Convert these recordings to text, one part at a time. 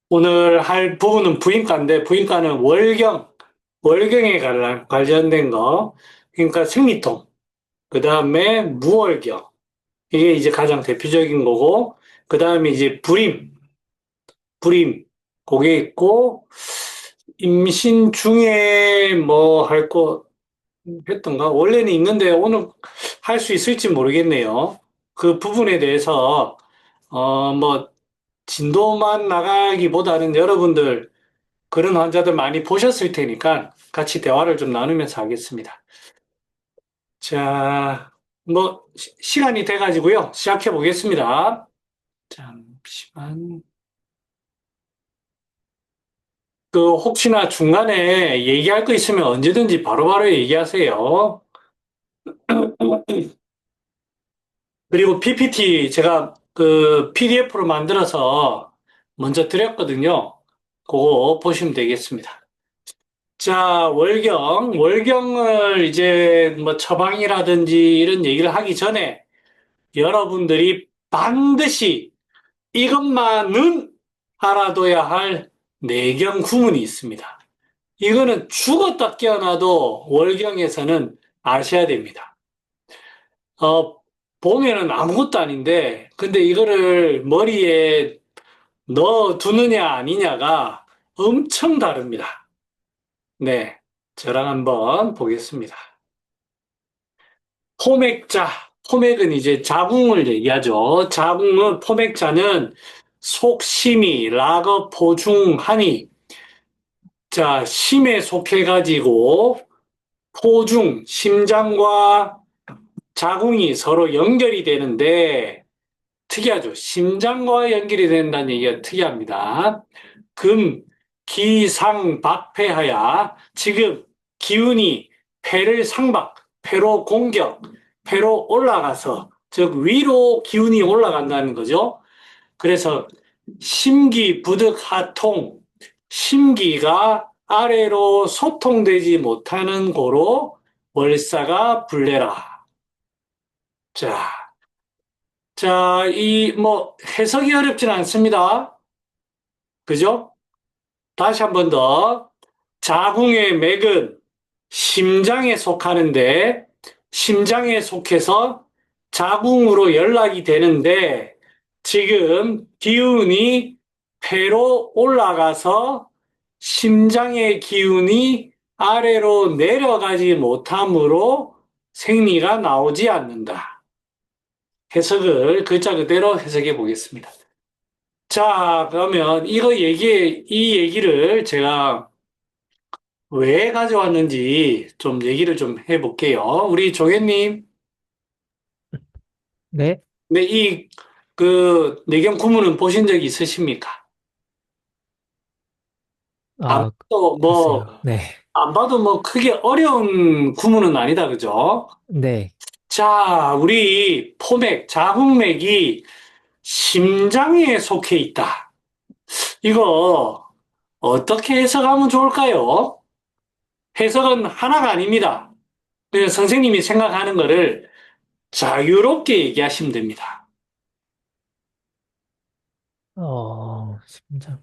오늘 할 부분은 부인과인데, 부인과는 월경에 관련된 거, 그러니까 생리통, 그 다음에 무월경, 이게 이제 가장 대표적인 거고, 그 다음에 이제 불임, 그게 있고, 임신 중에 뭐 할 거 했던가? 원래는 있는데 오늘 할 수 있을지 모르겠네요. 그 부분에 대해서, 뭐, 진도만 나가기보다는 여러분들 그런 환자들 많이 보셨을 테니까 같이 대화를 좀 나누면서 하겠습니다. 자, 뭐, 시간이 돼가지고요. 시작해 보겠습니다. 잠시만. 그, 혹시나 중간에 얘기할 거 있으면 언제든지 바로바로 얘기하세요. 그리고 PPT 제가 그 PDF로 만들어서 먼저 드렸거든요. 그거 보시면 되겠습니다. 자, 월경을 이제 뭐 처방이라든지 이런 얘기를 하기 전에 여러분들이 반드시 이것만은 알아둬야 할 내경 구문이 있습니다. 이거는 죽었다 깨어나도 월경에서는 아셔야 됩니다. 어, 보면은 아무것도 아닌데, 근데 이거를 머리에 넣어 두느냐 아니냐가 엄청 다릅니다. 네. 저랑 한번 보겠습니다. 포맥자. 포맥은 이제 자궁을 얘기하죠. 자궁은 포맥자는 속심이, 락업, 포중, 하니. 자, 심에 속해가지고 포중, 심장과 자궁이 서로 연결이 되는데 특이하죠. 심장과 연결이 된다는 얘기가 특이합니다. 금, 기, 상, 박, 폐하야. 지금 기운이 폐를 상박, 폐로 공격, 폐로 올라가서, 즉 위로 기운이 올라간다는 거죠. 그래서 심기, 부득, 하통, 심기가 아래로 소통되지 못하는 고로 월사가 불내라. 자, 자, 뭐 해석이 어렵진 않습니다. 그죠? 다시 한 번 더. 자궁의 맥은 심장에 속하는데, 심장에 속해서 자궁으로 연락이 되는데, 지금 기운이 폐로 올라가서 심장의 기운이 아래로 내려가지 못하므로 생리가 나오지 않는다. 해석을 글자 그대로 해석해 보겠습니다. 자, 그러면 이 얘기를 제가 왜 가져왔는지 좀 얘기를 좀 해볼게요. 우리 조개님, 네? 네, 내경 구문은 보신 적 있으십니까? 안 아, 봐도 글쎄요. 뭐, 네. 안 봐도 뭐 크게 어려운 구문은 아니다, 그죠? 네. 자, 우리 자궁맥이 심장에 속해 있다. 이거 어떻게 해석하면 좋을까요? 해석은 하나가 아닙니다. 그래서 선생님이 생각하는 거를 자유롭게 얘기하시면 됩니다. 심장.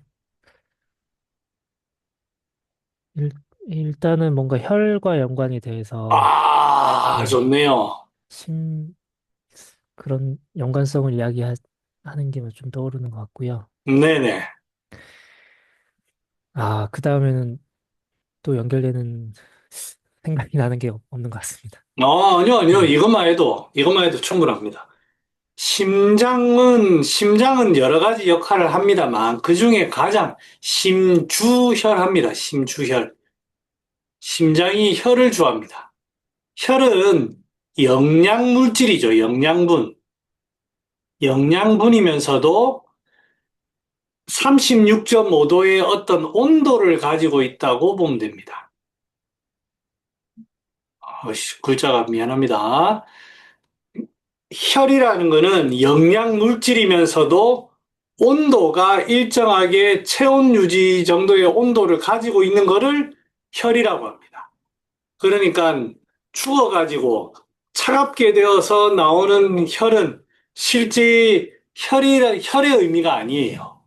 일, 일단은 뭔가 혈과 연관이 돼서, 아, 네. 좋네요. 심, 그런 연관성을 이야기하는 게 좀 떠오르는 것 같고요. 네네. 그 다음에는 또 연결되는 생각이 나는 게 없는 것 같습니다. 아니요, 아니요. 네. 이것만 해도 충분합니다. 심장은 여러 가지 역할을 합니다만, 그 중에 가장 심주혈합니다. 심주혈. 심장이 혈을 주합니다. 혈은 영양물질이죠. 영양분. 영양분이면서도 36.5도의 어떤 온도를 가지고 있다고 보면 됩니다. 글자가 미안합니다. 혈이라는 것은 영양 물질이면서도 온도가 일정하게 체온 유지 정도의 온도를 가지고 있는 것을 혈이라고 합니다. 그러니까 추워가지고 차갑게 되어서 나오는 혈은 실제 혈의 의미가 아니에요.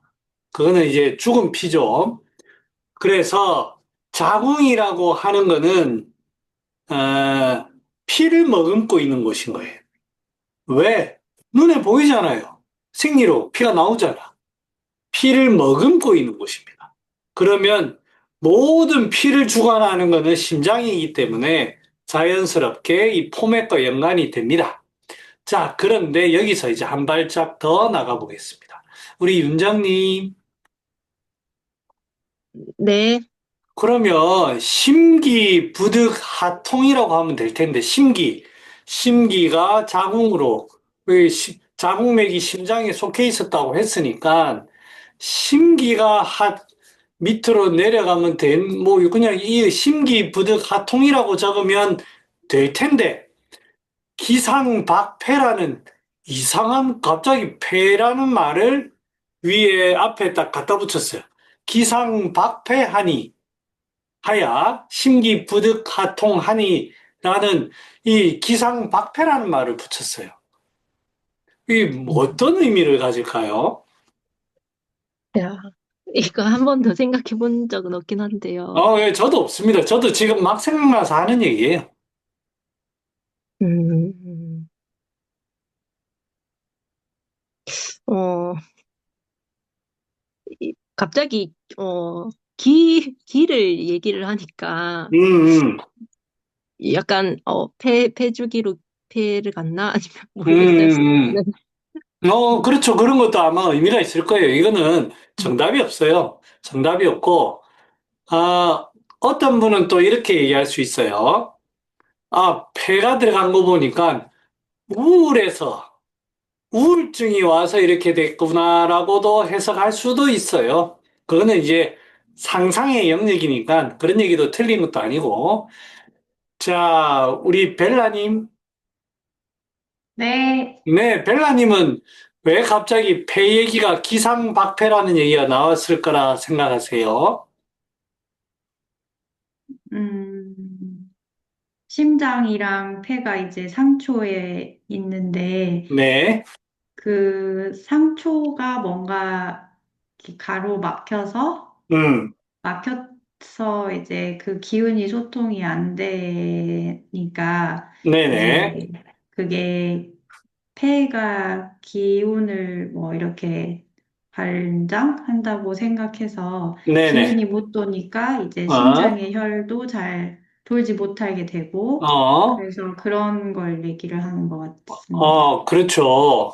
그거는 이제 죽은 피죠. 그래서 자궁이라고 하는 거는 피를 머금고 있는 곳인 거예요. 왜? 눈에 보이잖아요. 생리로 피가 나오잖아. 피를 머금고 있는 곳입니다. 그러면 모든 피를 주관하는 것은 심장이기 때문에 자연스럽게 이 포맥과 연관이 됩니다. 자, 그런데 여기서 이제 한 발짝 더 나가 보겠습니다. 우리 윤정님, 네, 그러면 심기부득하통이라고 하면 될 텐데, 심기가 자궁으로, 자궁맥이 심장에 속해 있었다고 했으니까, 심기가 밑으로 내려가면 뭐, 그냥 이 심기부득하통이라고 적으면 될 텐데, 기상박폐라는 이상한, 갑자기 폐라는 말을 위에 앞에 딱 갖다 붙였어요. 기상박폐하니, 하야 심기부득하통하니라는 이 기상박패라는 말을 붙였어요. 이 어떤 의미를 가질까요? 야, 이거 한 번 더 생각해 본 적은 없긴 한데요. 예, 저도 없습니다. 저도 지금 막 생각나서 하는 얘기예요. 음, 어, 갑자기, 기를 얘기를 하니까 음, 음, 약간, 폐주기로 폐를 갔나? 아니면 음, 모르겠어요. 그렇죠. 그런 것도 아마 의미가 있을 거예요. 이거는 정답이 없어요. 정답이 없고, 아, 어떤 분은 또 이렇게 얘기할 수 있어요. 폐가 들어간 거 보니까 우울해서 우울증이 와서 이렇게 됐구나라고도 해석할 수도 있어요. 그거는 이제 상상의 영역이니까 그런 얘기도 틀린 것도 아니고. 자, 우리 벨라님. 네, 네, 벨라님은 왜 갑자기 폐 얘기가 기상박폐라는 얘기가 나왔을 거라 생각하세요? 음, 심장이랑 폐가 이제 상초에 있는데, 네, 그 상초가 뭔가 이렇게 가로막혀서, 음, 막혀서 이제 그 기운이 소통이 안 되니까, 네네, 이제 그게 폐가 기운을 뭐 이렇게 발장한다고 생각해서 네네, 기운이 못 도니까 이제 어, 심장의 혈도 잘 돌지 못하게 되고 어, 그래서 그런 걸 얘기를 하는 것 같습니다. 그렇죠.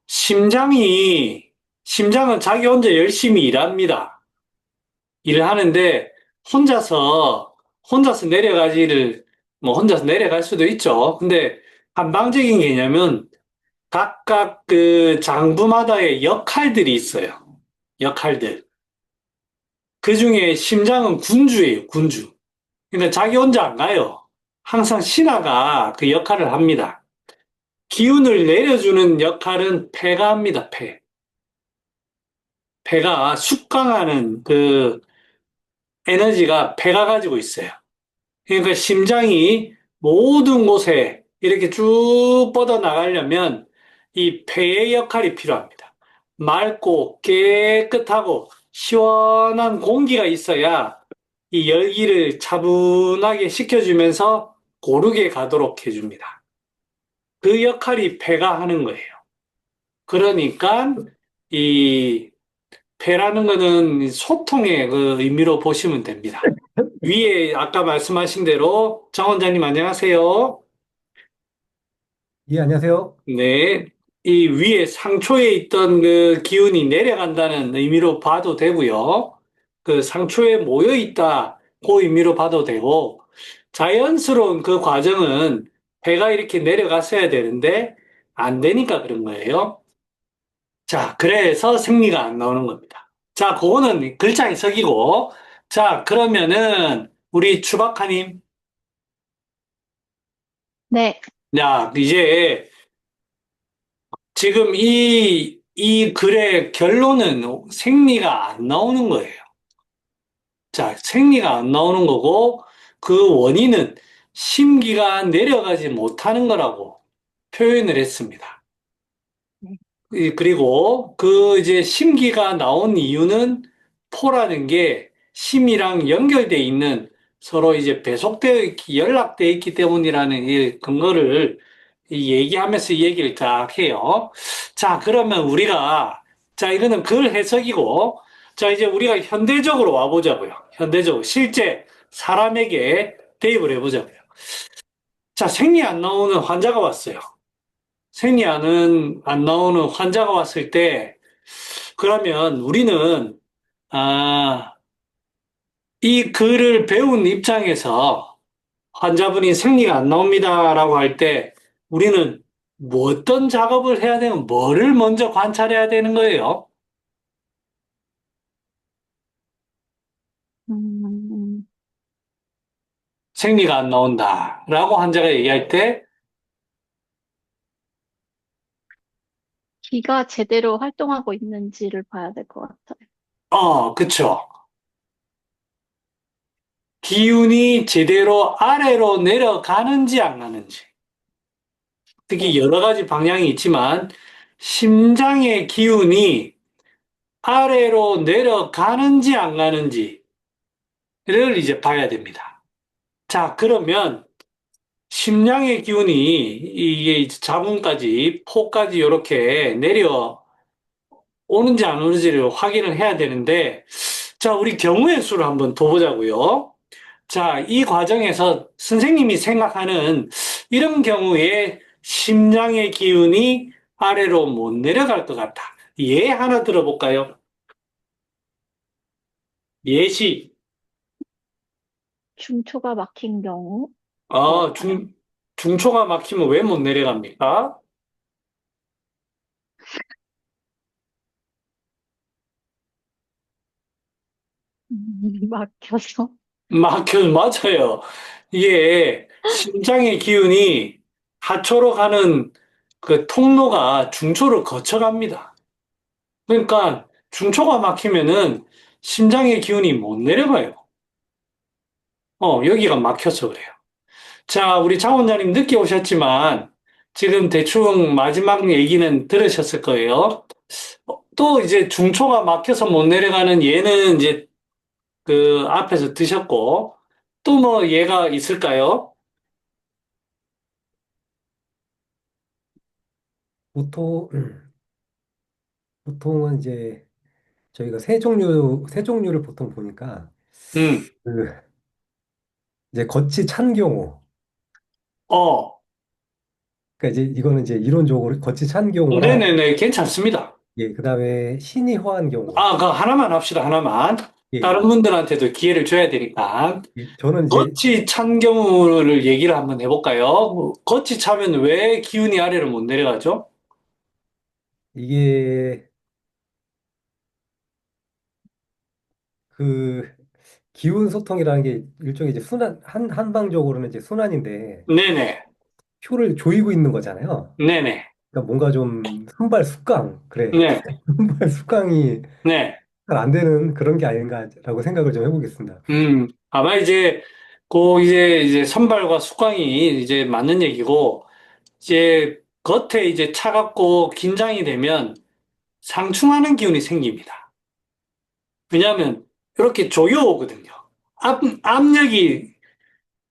심장이, 심장은 자기 혼자 열심히 일합니다. 일을 하는데 혼자서 내려가지를 뭐 혼자서 내려갈 수도 있죠. 근데 한방적인 개념은 각각 그 장부마다의 역할들이 있어요. 역할들. 그 중에 심장은 군주예요, 군주. 그러니까 자기 혼자 안 가요. 항상 신하가 그 역할을 합니다. 기운을 내려주는 역할은 폐가 합니다, 폐. 폐가 숙강하는 그 에너지가 폐가 가지고 있어요. 그러니까 심장이 모든 곳에 이렇게 쭉 뻗어 나가려면 이 폐의 역할이 필요합니다. 맑고 깨끗하고 시원한 공기가 있어야 이 열기를 차분하게 식혀주면서 고르게 가도록 해줍니다. 그 역할이 폐가 하는 거예요. 그러니까 이 폐라는 거는 소통의 그 의미로 보시면 됩니다. 위에 아까 말씀하신 대로 정 원장님 안녕하세요. 예, 안녕하세요. 네. 이 위에 상초에 있던 그 기운이 내려간다는 의미로 봐도 되고요. 그 상초에 모여 있다. 그 의미로 봐도 되고 자연스러운 그 과정은 배가 이렇게 내려갔어야 되는데 안 되니까 그런 거예요. 자, 그래서 생리가 안 나오는 겁니다. 자, 그거는 글자 해석이고 자, 그러면은 우리 추박하님 네, 야, 이제 지금 이 글의 결론은 생리가 안 나오는 거예요. 자, 생리가 안 나오는 거고, 그 원인은 심기가 내려가지 못하는 거라고 표현을 했습니다. 그리고 그 이제 심기가 나온 이유는 포라는 게 심이랑 연결돼 있는 서로 이제 배속되어 있기, 연락되어 있기 때문이라는 이 근거를 이 얘기하면서 이 얘기를 딱 해요. 자, 그러면 우리가, 자, 이거는 글 해석이고, 자, 이제 우리가 현대적으로 와보자고요. 현대적으로. 실제 사람에게 대입을 해보자고요. 자, 생리 안 나오는 환자가 왔어요. 안 나오는 환자가 왔을 때, 그러면 우리는, 아, 이 글을 배운 입장에서 환자분이 생리가 안 나옵니다라고 할 때, 우리는 뭐 어떤 작업을 해야 되는, 뭐를 먼저 관찰해야 되는 거예요? 음, 생리가 안 나온다라고 환자가 얘기할 때, 기가 제대로 활동하고 있는지를 봐야 될 것 같아요. 그쵸. 기운이 제대로 아래로 내려가는지 안 가는지. 특히 네. 여러 가지 방향이 있지만, 심장의 기운이 아래로 내려가는지 안 가는지를 이제 봐야 됩니다. 자, 그러면 심장의 기운이 이게 이제 자궁까지, 포까지 이렇게 내려오는지 안 오는지를 확인을 해야 되는데, 자, 우리 경우의 수를 한번 더 보자고요. 자, 이 과정에서 선생님이 생각하는 이런 경우에 심장의 기운이 아래로 못 내려갈 것 같다. 예 하나 들어볼까요? 예시. 중초가 막힌 경우, 아, 뭘까요? 중초가 막히면 왜 못 내려갑니까? 막혀서. 맞아요. 이게 심장의 기운이 하초로 가는 그 통로가 중초를 거쳐갑니다. 그러니까 중초가 막히면은 심장의 기운이 못 내려가요. 여기가 막혀서 그래요. 자, 우리 장 원장님 늦게 오셨지만 지금 대충 마지막 얘기는 들으셨을 거예요. 또 이제 중초가 막혀서 못 내려가는 얘는 이제 그 앞에서 드셨고 또 뭐 얘가 있을까요? 보통, 보통은 이제 저희가 세 종류를 보통 보니까, 음, 그, 이제 겉이 찬 경우, 어, 그러니까 이제 이거는 이제 이론적으로 겉이 찬 경우랑, 네네네, 괜찮습니다. 예, 그 다음에 신이 허한 경우. 그 하나만 합시다, 하나만. 예, 다른 예. 분들한테도 기회를 줘야 되니까. 저는 이제 겉이 찬 경우를 얘기를 한번 해볼까요? 겉이 차면 왜 기운이 아래로 못 내려가죠? 이게 그 기운 소통이라는 게 일종의 이제 한방적으로는 이제 순환인데 네네, 표를 조이고 있는 거잖아요. 네네, 그러니까 뭔가 좀 손발 숙강, 그래. 네, 손발 숙강이 네. 잘 안 되는 그런 게 아닌가라고 생각을 좀 해보겠습니다. 아마 이제, 이제 선발과 숙광이 이제 맞는 얘기고, 이제 겉에 이제 차갑고 긴장이 되면 상충하는 기운이 생깁니다. 왜냐하면 이렇게 조여오거든요. 압, 압력이,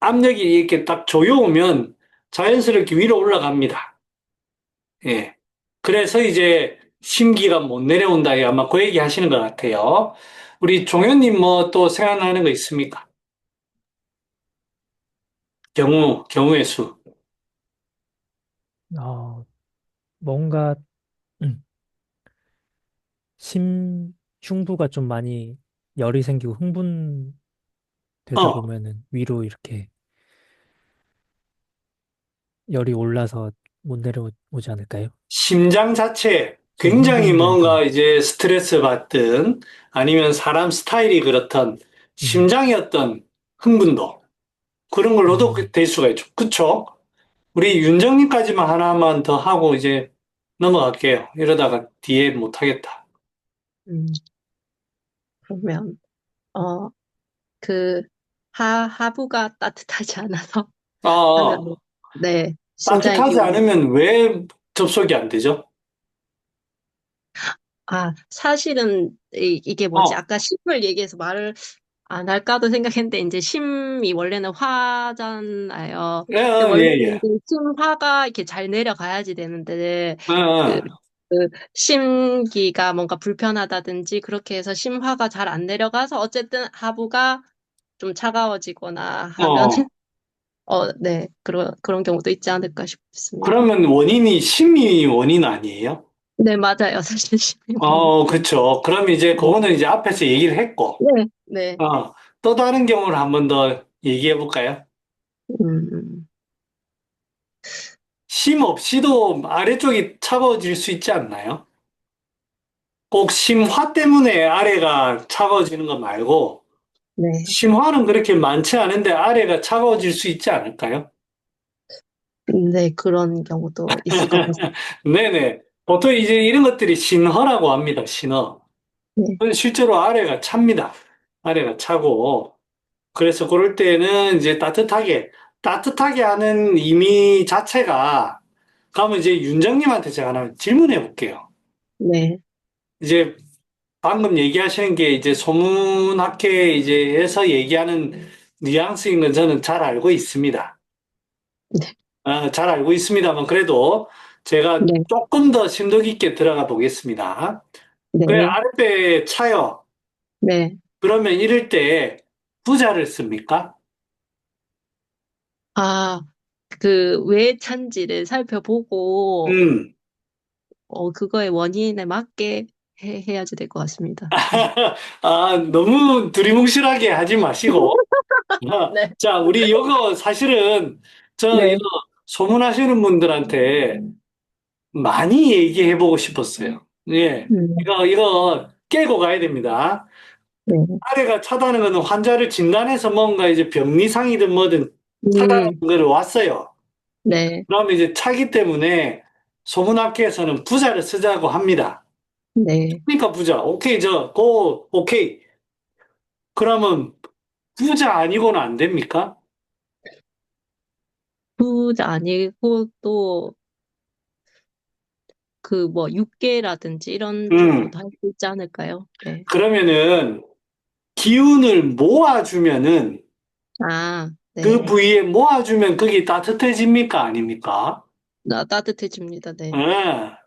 압력이 이렇게 딱 조여오면 자연스럽게 위로 올라갑니다. 예. 그래서 이제 심기가 못 내려온다. 아마 그 얘기 하시는 것 같아요. 우리 종현님 뭐 또 생각나는 거 있습니까? 경우의 수. 어, 뭔가 음, 흉부가 좀 많이 열이 생기고 흥분되다 어, 보면은 위로 이렇게 열이 올라서 못 내려오지 않을까요? 심장 자체 좀 굉장히 흥분돼서. 뭔가 이제 스트레스 받든 아니면 사람 스타일이 그렇던 음, 심장의 어떤 흥분도 그런 걸로도 음, 될 수가 있죠. 그쵸? 우리 윤정님까지만 하나만 더 하고 이제 넘어갈게요. 이러다가 뒤에 못하겠다. 음, 그러면, 어, 그, 하부가 따뜻하지 않아서 아, 아, 하면, 네, 심장의 따뜻하지 기운이, 않으면 왜 접속이 안 되죠? 사실은 이게 뭐지? 어, 아까 심을 얘기해서 말을 안 할까도 생각했는데 이제 심이 원래는 화잖아요. 근데 원래는 예, 예. 이제 심화가 이렇게 잘 내려가야지 되는데 어, 그, 어. 그 심기가 뭔가 불편하다든지 그렇게 해서 심화가 잘 안 내려가서 어쨌든 하부가 좀 차가워지거나 하면 어. 네, 그런 경우도 있지 않을까 싶습니다. 그러면 원인이 심이 원인 아니에요? 네, 맞아요. 사실 심이 원인. 그쵸. 그럼 이제 그거는 이제 앞에서 얘기를 했고, 네, 네. 또 다른 경우를 한번 더 얘기해 볼까요? 음, 심 없이도 아래쪽이 차가워질 수 있지 않나요? 꼭 심화 때문에 아래가 차가워지는 거 말고, 네. 심화는 그렇게 많지 않은데 아래가 차가워질 수 있지 않을까요? 네, 그런 경우도 있을 것 같습니다. 네네. 보통 이제 이런 것들이 신허라고 합니다. 신허. 네, 실제로 아래가 찹니다. 아래가 차고. 그래서 그럴 때는 이제 따뜻하게 하는 의미 자체가, 그러면 이제 윤정님한테 제가 하나 질문해 볼게요. 네, 이제 방금 얘기하시는 게 이제 소문학회 이제에서 얘기하는 뉘앙스인 건 저는 잘 알고 있습니다. 네, 잘 알고 있습니다만 그래도 제가 네, 조금 더 심도 깊게 들어가 보겠습니다. 왜 네, 아랫배 차요? 네. 그러면 이럴 때 부자를 씁니까? 아, 왜 찬지를 살펴보고, 음. 그거의 원인에 맞게 해야지 될 것 같습니다. 네. 너무 두리뭉실하게 하지 마시고. 네, 자, 우리 이거 사실은 저 이거 네, 소문하시는 분들한테 많이 얘기해 보고 싶었어요. 예. 음, 이거 깨고 가야 됩니다. 네, 아래가 차다는 것은 환자를 진단해서 뭔가 이제 병리상이든 뭐든 차다는 음, 걸 왔어요. 네, 그러면 이제 차기 때문에 소문학회에서는 부자를 쓰자고 합니다. 네. 그러니까 부자. 오케이, 오케이. 그러면 부자 아니고는 안 됩니까? 부자 아니고 또, 육계라든지 이런 음. 쪽으로도 할 수 있지 않을까요? 네. 그러면은 기운을 모아주면은 그 네. 부위에 모아주면 그게 따뜻해집니까? 아닙니까? 따뜻해집니다. 네. 예.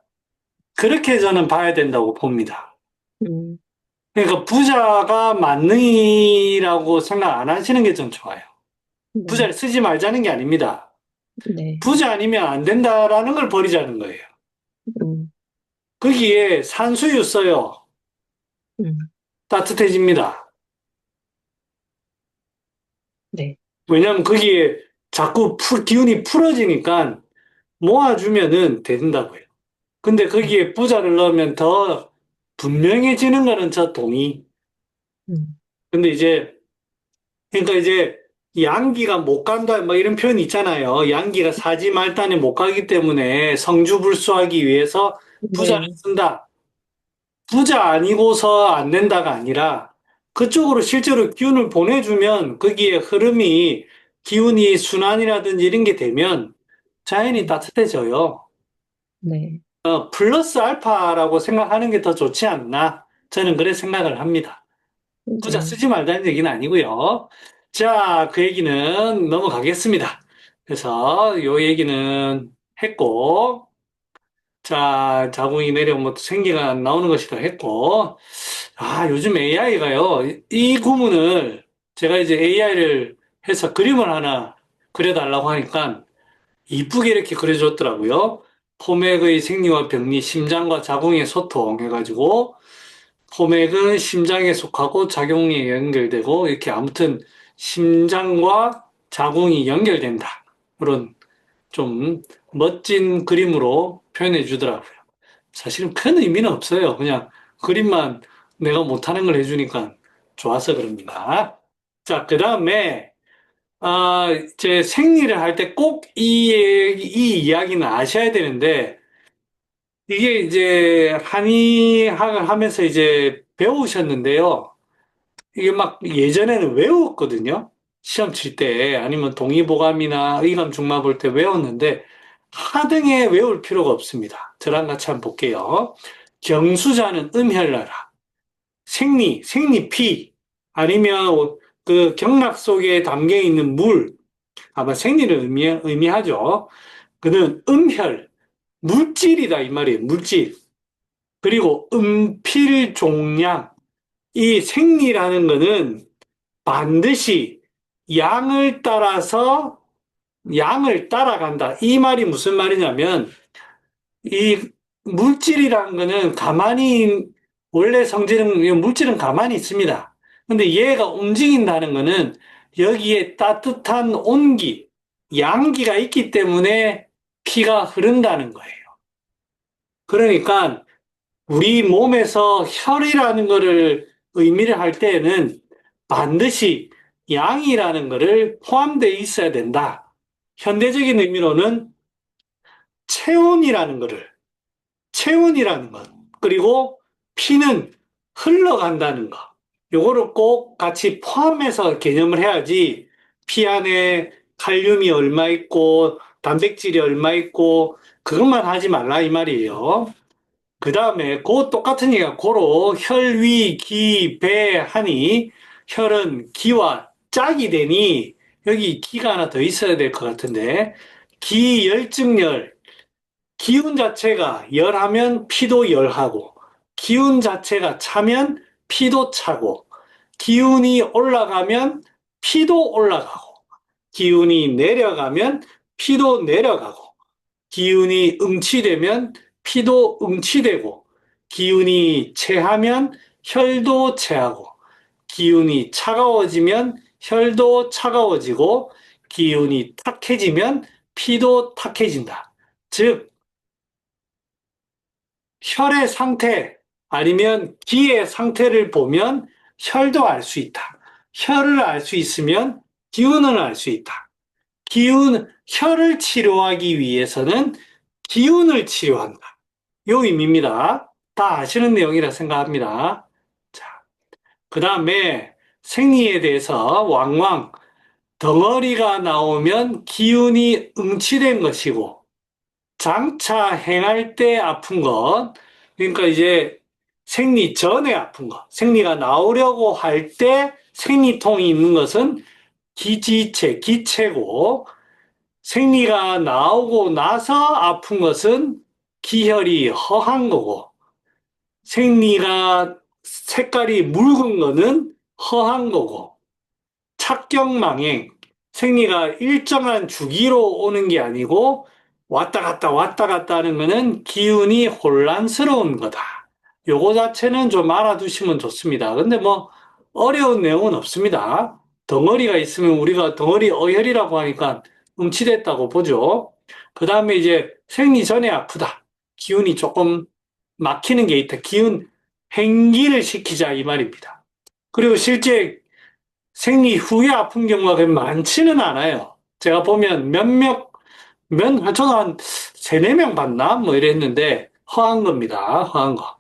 그렇게 저는 봐야 된다고 봅니다. 음, 그러니까 부자가 만능이라고 생각 안 하시는 게 좀 좋아요. 부자를 네, 쓰지 말자는 게 아닙니다. 네, 부자 아니면 안 된다라는 걸 버리자는 거예요. 음, 거기에 산수유 써요. 음, 따뜻해집니다. 네, 왜냐하면 거기에 자꾸 기운이 풀어지니까 모아주면은 된다고요. 근데 거기에 부자를 넣으면 더 분명해지는 거는 저 동의. 음, 근데 그러니까 이제 양기가 못 간다, 뭐 이런 표현이 있잖아요. 양기가 사지 말단에 못 가기 때문에 성주불수하기 위해서 부자를 네, 쓴다. 부자 아니고서 안 된다가 아니라 그쪽으로 실제로 기운을 보내주면 거기에 흐름이 기운이 순환이라든지 이런 게 되면 자연히 따뜻해져요. 네, 플러스 알파라고 생각하는 게 더 좋지 않나? 저는 그래 생각을 합니다. 부자 네, 쓰지 말자는 얘기는 아니고요. 자, 그 얘기는 넘어가겠습니다. 그래서 요 얘기는 했고, 자, 자궁이 내려오면 뭐 생기가 나오는 것이다 했고, 요즘 AI가요, 이 구문을 제가 이제 AI를 해서 그림을 하나 그려달라고 하니까 이쁘게 이렇게 그려줬더라고요. 포맥의 생리와 병리, 심장과 자궁의 소통 해가지고, 포맥은 심장에 속하고 자궁에 연결되고, 이렇게 아무튼 심장과 자궁이 연결된다. 그런 좀 멋진 그림으로 표현해 주더라고요. 사실은 큰 의미는 없어요. 그냥 그림만 내가 못하는 걸 해주니까 좋아서 그럽니다. 자, 그 다음에, 이제 생리를 할 때 꼭 이 이야기는 아셔야 되는데, 이게 이제 한의학을 하면서 이제 배우셨는데요. 이게 막 예전에는 외웠거든요. 시험 칠 때, 아니면 동의보감이나 의감 중마 볼 때 외웠는데, 하등에 외울 필요가 없습니다. 저랑 같이 한번 볼게요. 경수자는 음혈나라. 생리피, 아니면 그 경락 속에 담겨 있는 물, 아마 생리를 의미하죠. 그는 음혈, 물질이다 이 말이에요. 물질. 그리고 음필종양, 이 생리라는 거는 반드시 양을 따라서 양을 따라간다. 이 말이 무슨 말이냐면 이 물질이라는 거는 가만히 원래 성질은 물질은 가만히 있습니다. 근데 얘가 움직인다는 거는 여기에 따뜻한 온기, 양기가 있기 때문에 피가 흐른다는 거예요. 그러니까 우리 몸에서 혈이라는 거를 의미를 할 때에는 반드시 양이라는 거를 포함되어 있어야 된다. 현대적인 의미로는 체온이라는 거를, 체온이라는 것, 그리고 피는 흘러간다는 것, 요거를 꼭 같이 포함해서 개념을 해야지 피 안에 칼륨이 얼마 있고 단백질이 얼마 있고 그것만 하지 말라 이 말이에요. 그 다음에 그 똑같은 얘기가 고로 혈, 위, 기, 배 하니 혈은 기와 짝이 되니 여기 기가 하나 더 있어야 될 것 같은데 기열증열 기운 자체가 열하면 피도 열하고 기운 자체가 차면 피도 차고 기운이 올라가면 피도 올라가고 기운이 내려가면 피도 내려가고 기운이 응치되면 피도 응치되고 기운이 체하면 혈도 체하고 기운이 차가워지면 혈도 차가워지고 기운이 탁해지면 피도 탁해진다. 즉 혈의 상태 아니면 기의 상태를 보면 혈도 알 수 있다. 혈을 알 수 있으면 기운을 알 수 있다. 혈을 치료하기 위해서는 기운을 치료한다. 요 의미입니다. 다 아시는 내용이라 생각합니다. 자, 그 다음에 생리에 대해서 왕왕 덩어리가 나오면 기운이 응치된 것이고 장차 행할 때 아픈 것, 그러니까 이제 생리 전에 아픈 것, 생리가 나오려고 할 때 생리통이 있는 것은 기지체, 기체고, 생리가 나오고 나서 아픈 것은 기혈이 허한 거고, 생리가 색깔이 묽은 거는 허한 거고, 착경망행, 생리가 일정한 주기로 오는 게 아니고 왔다 갔다 하는 거는 기운이 혼란스러운 거다. 요거 자체는 좀 알아두시면 좋습니다. 근데 뭐 어려운 내용은 없습니다. 덩어리가 있으면 우리가 덩어리 어혈이라고 하니까 응치됐다고 보죠. 그 다음에 이제 생리 전에 아프다. 기운이 조금 막히는 게 있다. 기운 행기를 시키자 이 말입니다. 그리고 실제 생리 후에 아픈 경우가 그렇게 많지는 않아요. 제가 보면 저도 한 세네 명 봤나? 뭐 이랬는데, 허한 겁니다. 허한 거.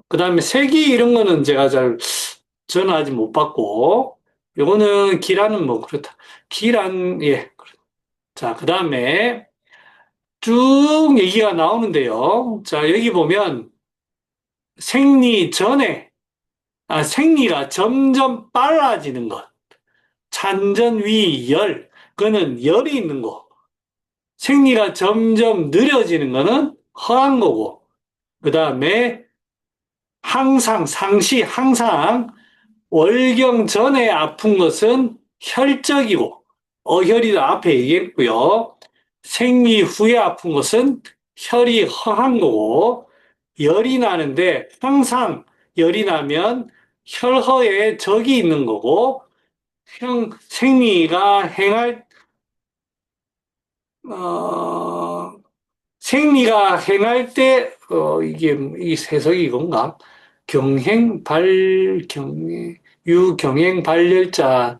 그 다음에 세기 이런 거는 저는 아직 못 봤고, 요거는 기란은 뭐 그렇다. 기란, 예. 자, 그 다음에 쭉 얘기가 나오는데요. 자, 여기 보면 생리 전에, 생리가 점점 빨라지는 것. 찬전위열, 그거는 열이 있는 거. 생리가 점점 느려지는 거는 허한 거고. 그 다음에 항상 월경 전에 아픈 것은 혈적이고, 어혈이다 앞에 얘기했고요. 생리 후에 아픈 것은 혈이 허한 거고, 열이 나는데 항상 열이 나면 혈허에 적이 있는 거고, 생리가 생리가 행할 때, 이 세석이 이건가? 유경행 발열자,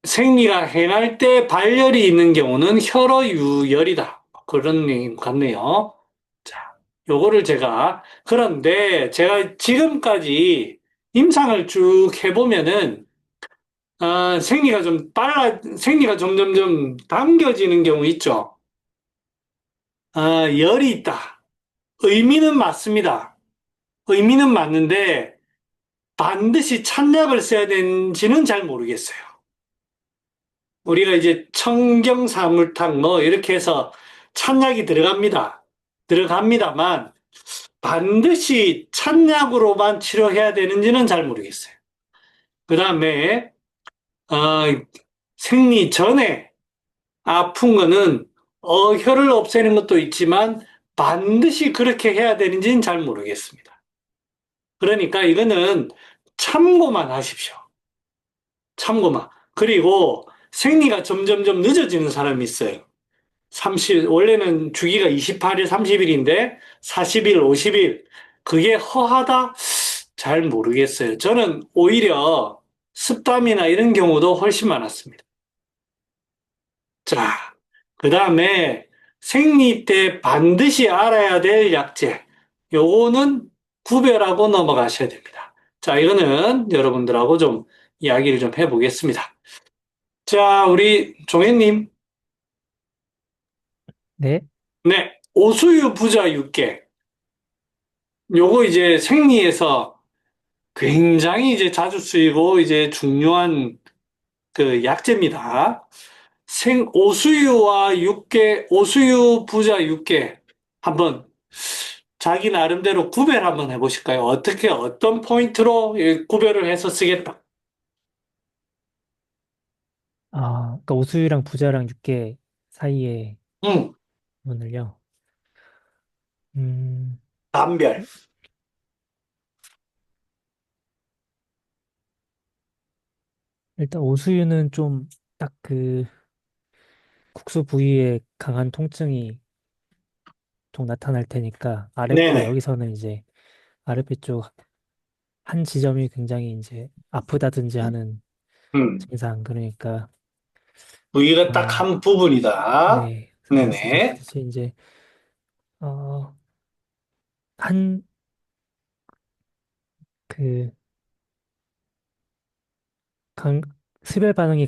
생리가 행할 때 발열이 있는 경우는 혈어유열이다. 그런 얘기 같네요. 자, 요거를 그런데 제가 지금까지 임상을 쭉 해보면은, 생리가 점점점 당겨지는 경우 있죠. 열이 있다. 의미는 맞습니다. 의미는 맞는데 반드시 찬약을 써야 되는지는 잘 모르겠어요. 우리가 이제 청경사물탕 뭐 이렇게 해서 찬약이 들어갑니다만 반드시 찬약으로만 치료해야 되는지는 잘 모르겠어요. 그 다음에 생리 전에 아픈 거는 혈을 없애는 것도 있지만 반드시 그렇게 해야 되는지는 잘 모르겠습니다. 그러니까 이거는 참고만 하십시오. 참고만. 그리고 생리가 점점점 늦어지는 사람이 있어요. 원래는 주기가 28일, 30일인데 40일, 50일. 그게 허하다? 잘 모르겠어요. 저는 오히려 습담이나 이런 경우도 훨씬 많았습니다. 자, 그 다음에 생리 때 반드시 알아야 될 약제. 요거는 구별하고 넘어가셔야 됩니다. 자, 이거는 여러분들하고 좀 이야기를 좀 해보겠습니다. 자, 우리 종혜님. 네. 네, 오수유 부자 6개. 요거 이제 생리에서 굉장히 이제 자주 쓰이고 이제 중요한 그 약재입니다. 오수유와 오수유 부자 6개 한번 자기 나름대로 구별 한번 해보실까요? 어떤 포인트로 이 구별을 해서 쓰겠다. 그러니까 오수유랑 부자랑 육개 사이에 음, 문을요. 음, 단별. 일단 오수유는 좀 딱 그 국수 부위에 강한 통증이 좀 나타날 테니까 네네. 여기서는 이제 아랫배 쪽 한 지점이 굉장히 이제 아프다든지 하는 음, 증상. 그러니까 부위가 딱 어, 한 부분이다. 네, 네네. 말씀하셨듯이 이제 어, 한 그 습열 반응이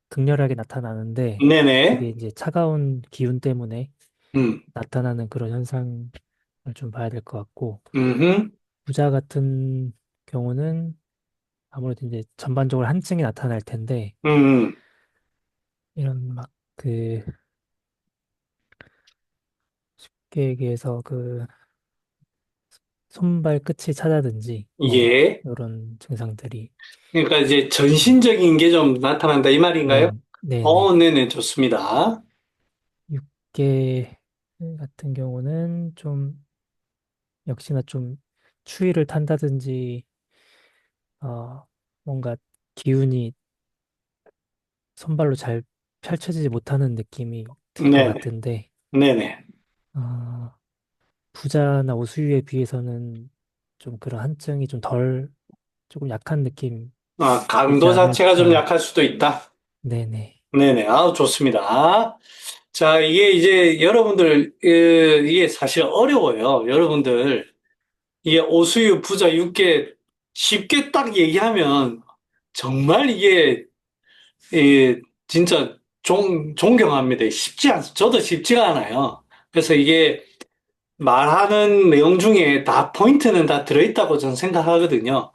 극렬하게 나타나는데 네네. 그게 이제 차가운 기운 때문에 음, 나타나는 그런 현상을 좀 봐야 될 것 같고 음, 부자 같은 경우는 아무래도 이제 전반적으로 한증이 나타날 텐데 음, 이런 막 그 쉽게 얘기해서 그 손발 끝이 차다든지 뭐 예. 이런 증상들이 그러니까 이제 네, 전신적인 게 좀 나타난다 이 말인가요? 네네. 네네, 좋습니다. 육개 같은 경우는 좀 역시나 좀 추위를 탄다든지 뭔가 기운이 손발로 잘 펼쳐지지 못하는 느낌이 들 것 네네, 같은데 네네. 어, 부자나 오수유에 비해서는 좀 그런 한증이 조금 약한 느낌이지 강도 자체가 좀 않을까. 약할 수도 있다. 네네. 네네, 좋습니다. 자, 이게 이제 여러분들, 이게 사실 어려워요. 여러분들, 이게 오수유 부자 6개 쉽게 딱 얘기하면 정말 이게, 진짜 존경합니다. 저도 쉽지가 않아요. 그래서 이게 말하는 내용 중에 다 포인트는 다 들어있다고 저는 생각하거든요.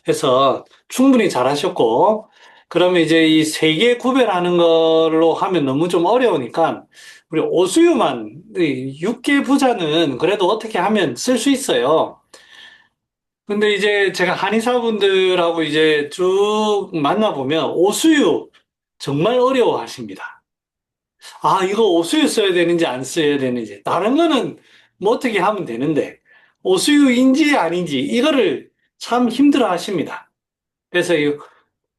그래서 충분히 잘하셨고, 그러면 이제 이 세 개 구별하는 걸로 하면 너무 좀 어려우니까, 우리 오수유만, 이 6개 부자는 그래도 어떻게 하면 쓸 수 있어요. 근데 이제 제가 한의사분들하고 이제 쭉 만나보면 오수유 정말 어려워 하십니다. 이거 오수유 써야 되는지 안 써야 되는지. 다른 거는 뭐 어떻게 하면 되는데, 오수유인지 아닌지, 이거를 참 힘들어 하십니다. 그래서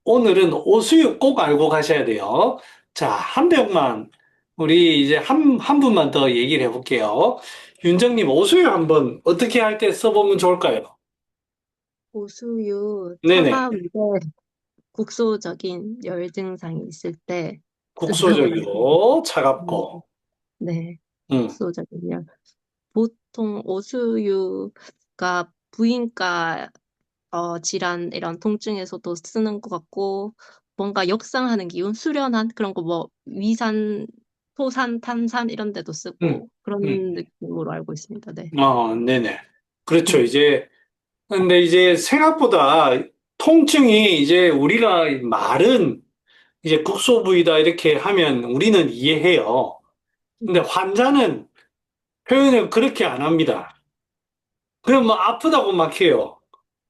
오늘은 오수유 꼭 알고 가셔야 돼요. 자, 한 병만, 우리 이제 한 분만 더 얘기를 해볼게요. 윤정님, 오수유 한번 어떻게 할 때 써보면 좋을까요? 오수유 네네. 차가운데 국소적인 열 증상이 있을 때 쓴다고 국소적이고, 말씀드렸는데, 차갑고, 네, 음, 국소적인 열. 보통 오수유가 부인과 질환 이런 통증에서도 쓰는 것 같고 뭔가 역상하는 기운, 수련한 그런 거 뭐 위산, 토산, 탄산 이런 데도 음, 쓰고 그런 음. 느낌으로 알고 있습니다. 네. 네네. 그렇죠. 근데 이제 생각보다 통증이 이제 우리가 말은 이제 국소부위다 이렇게 하면 우리는 이해해요. 근데 환자는 표현을 그렇게 안 합니다. 그냥 뭐 아프다고 막 해요.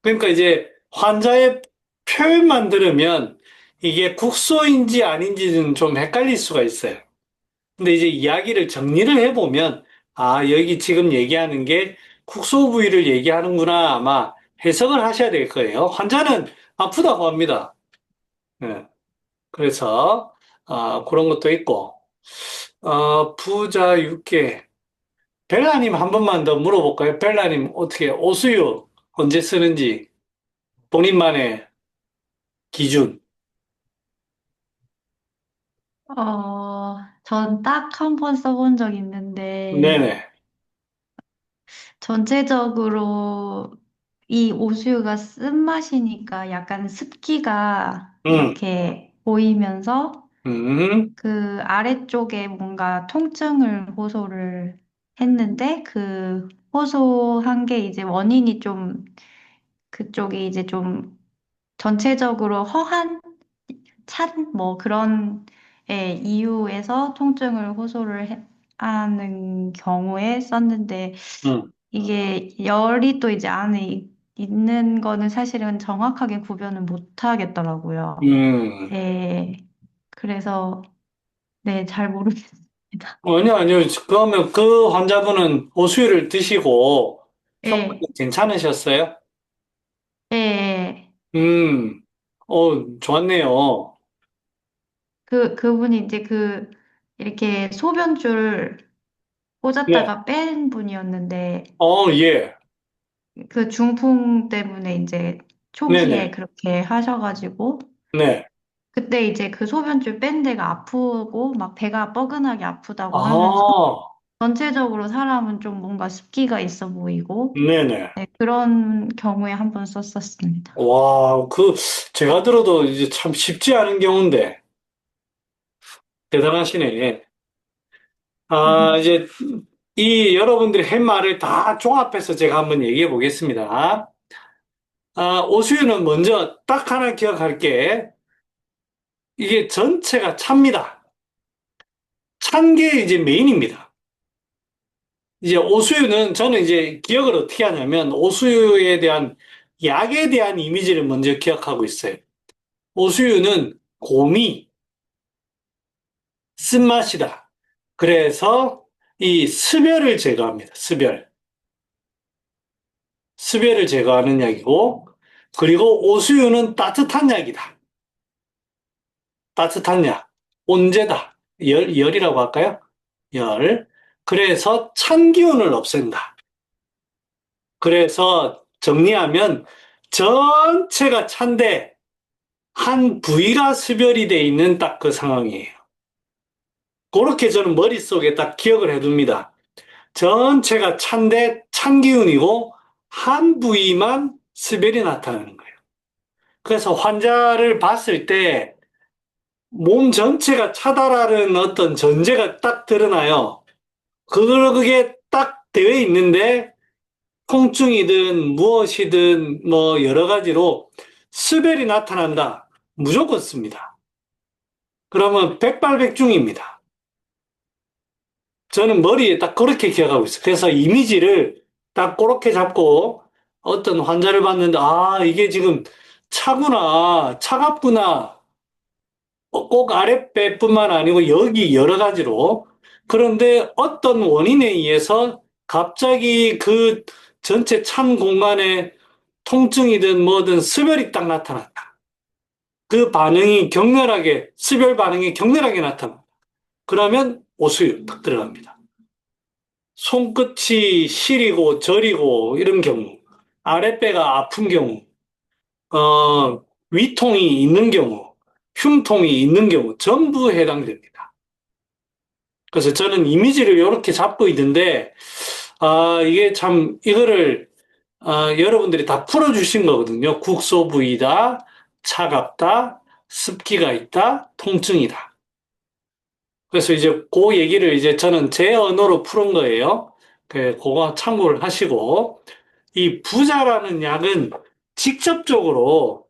그러니까 이제 환자의 표현만 들으면 이게 국소인지 아닌지는 좀 헷갈릴 수가 있어요. 근데 이제 이야기를 정리를 해보면, 아, 여기 지금 얘기하는 게 국소 부위를 얘기하는구나, 아마 해석을 하셔야 될 거예요. 환자는 아프다고 합니다. 예. 그래서, 그런 것도 있고, 부자 육계. 벨라님 한 번만 더 물어볼까요? 벨라님 어떻게, 오수유 언제 쓰는지, 본인만의 기준. 전 딱 한 번 써본 적 있는데, 네네. 전체적으로 이 오수유가 쓴맛이니까 약간 습기가 음, 이렇게 보이면서 음, 그 아래쪽에 뭔가 통증을 호소를 했는데 그 호소한 게 이제 원인이 좀 그쪽이 이제 좀 전체적으로 허한 찬 뭐 그런 이유에서 통증을 하는 경우에 썼는데 음, 이게 열이 또 이제 안에 있는 거는 사실은 정확하게 구별은 못 하겠더라고요. 음. 예. 그래서 네, 잘 모르겠습니다. 아니요. 그러면 그 환자분은 오수유를 드시고 효과는 예. 괜찮으셨어요? 예. 음, 좋았네요. 그분이 이제 이렇게 소변줄 네. 꽂았다가 뺀 분이었는데, 예. 그 중풍 때문에 이제 초기에 네네. 그렇게 하셔가지고, 네. 그때 이제 그 소변줄 뺀 데가 아프고, 막 배가 뻐근하게 아프다고 하면서, 아, 전체적으로 사람은 좀 뭔가 습기가 있어 보이고, 네네. 네, 그런 경우에 한 번 썼었습니다. 와, 제가 들어도 이제 참 쉽지 않은 경우인데, 대단하시네. 이제, 여러분들이 한 말을 다 종합해서 제가 한번 얘기해 보겠습니다. 오수유는 먼저 딱 하나 기억할게. 이게 전체가 찹니다. 찬 게 이제 메인입니다. 이제 오수유는 저는 이제 기억을 어떻게 하냐면 오수유에 대한 약에 대한 이미지를 먼저 기억하고 있어요. 오수유는 곰이 쓴맛이다. 그래서 이 습열을 제거합니다. 습열을 제거하는 약이고, 그리고 오수유는 따뜻한 약이다. 따뜻한 약. 온제다. 열이라고 할까요? 열. 그래서 찬 기운을 없앤다. 그래서 정리하면 전체가 찬데 한 부위가 수별이 돼 있는 딱 그 상황이에요. 그렇게 저는 머릿속에 딱 기억을 해둡니다. 전체가 찬데 찬 기운이고 한 부위만 수별이 나타나는 거예요. 그래서 환자를 봤을 때 몸 전체가 차다라는 어떤 전제가 딱 드러나요. 그게 딱 되어 있는데 통증이든 무엇이든 뭐 여러 가지로 수별이 나타난다. 무조건 씁니다. 그러면 백발백중입니다. 저는 머리에 딱 그렇게 기억하고 있어요. 그래서 이미지를 딱 그렇게 잡고 어떤 환자를 봤는데, 이게 지금 차구나, 차갑구나. 꼭 아랫배뿐만 아니고 여기 여러 가지로. 그런데 어떤 원인에 의해서 갑자기 그 전체 찬 공간에 통증이든 뭐든 수별이 딱 나타났다. 그 반응이 격렬하게, 수별 반응이 격렬하게 나타난다. 그러면 오수유 딱 들어갑니다. 손끝이 시리고 저리고 이런 경우, 아랫배가 아픈 경우, 위통이 있는 경우, 흉통이 있는 경우 전부 해당됩니다. 그래서 저는 이미지를 이렇게 잡고 있는데, 이게 참 이거를 여러분들이 다 풀어주신 거거든요. 국소 부위다, 차갑다, 습기가 있다, 통증이다. 그래서 이제 그 얘기를 이제 저는 제 언어로 푸는 거예요. 그거 참고를 하시고, 이 부자라는 약은 직접적으로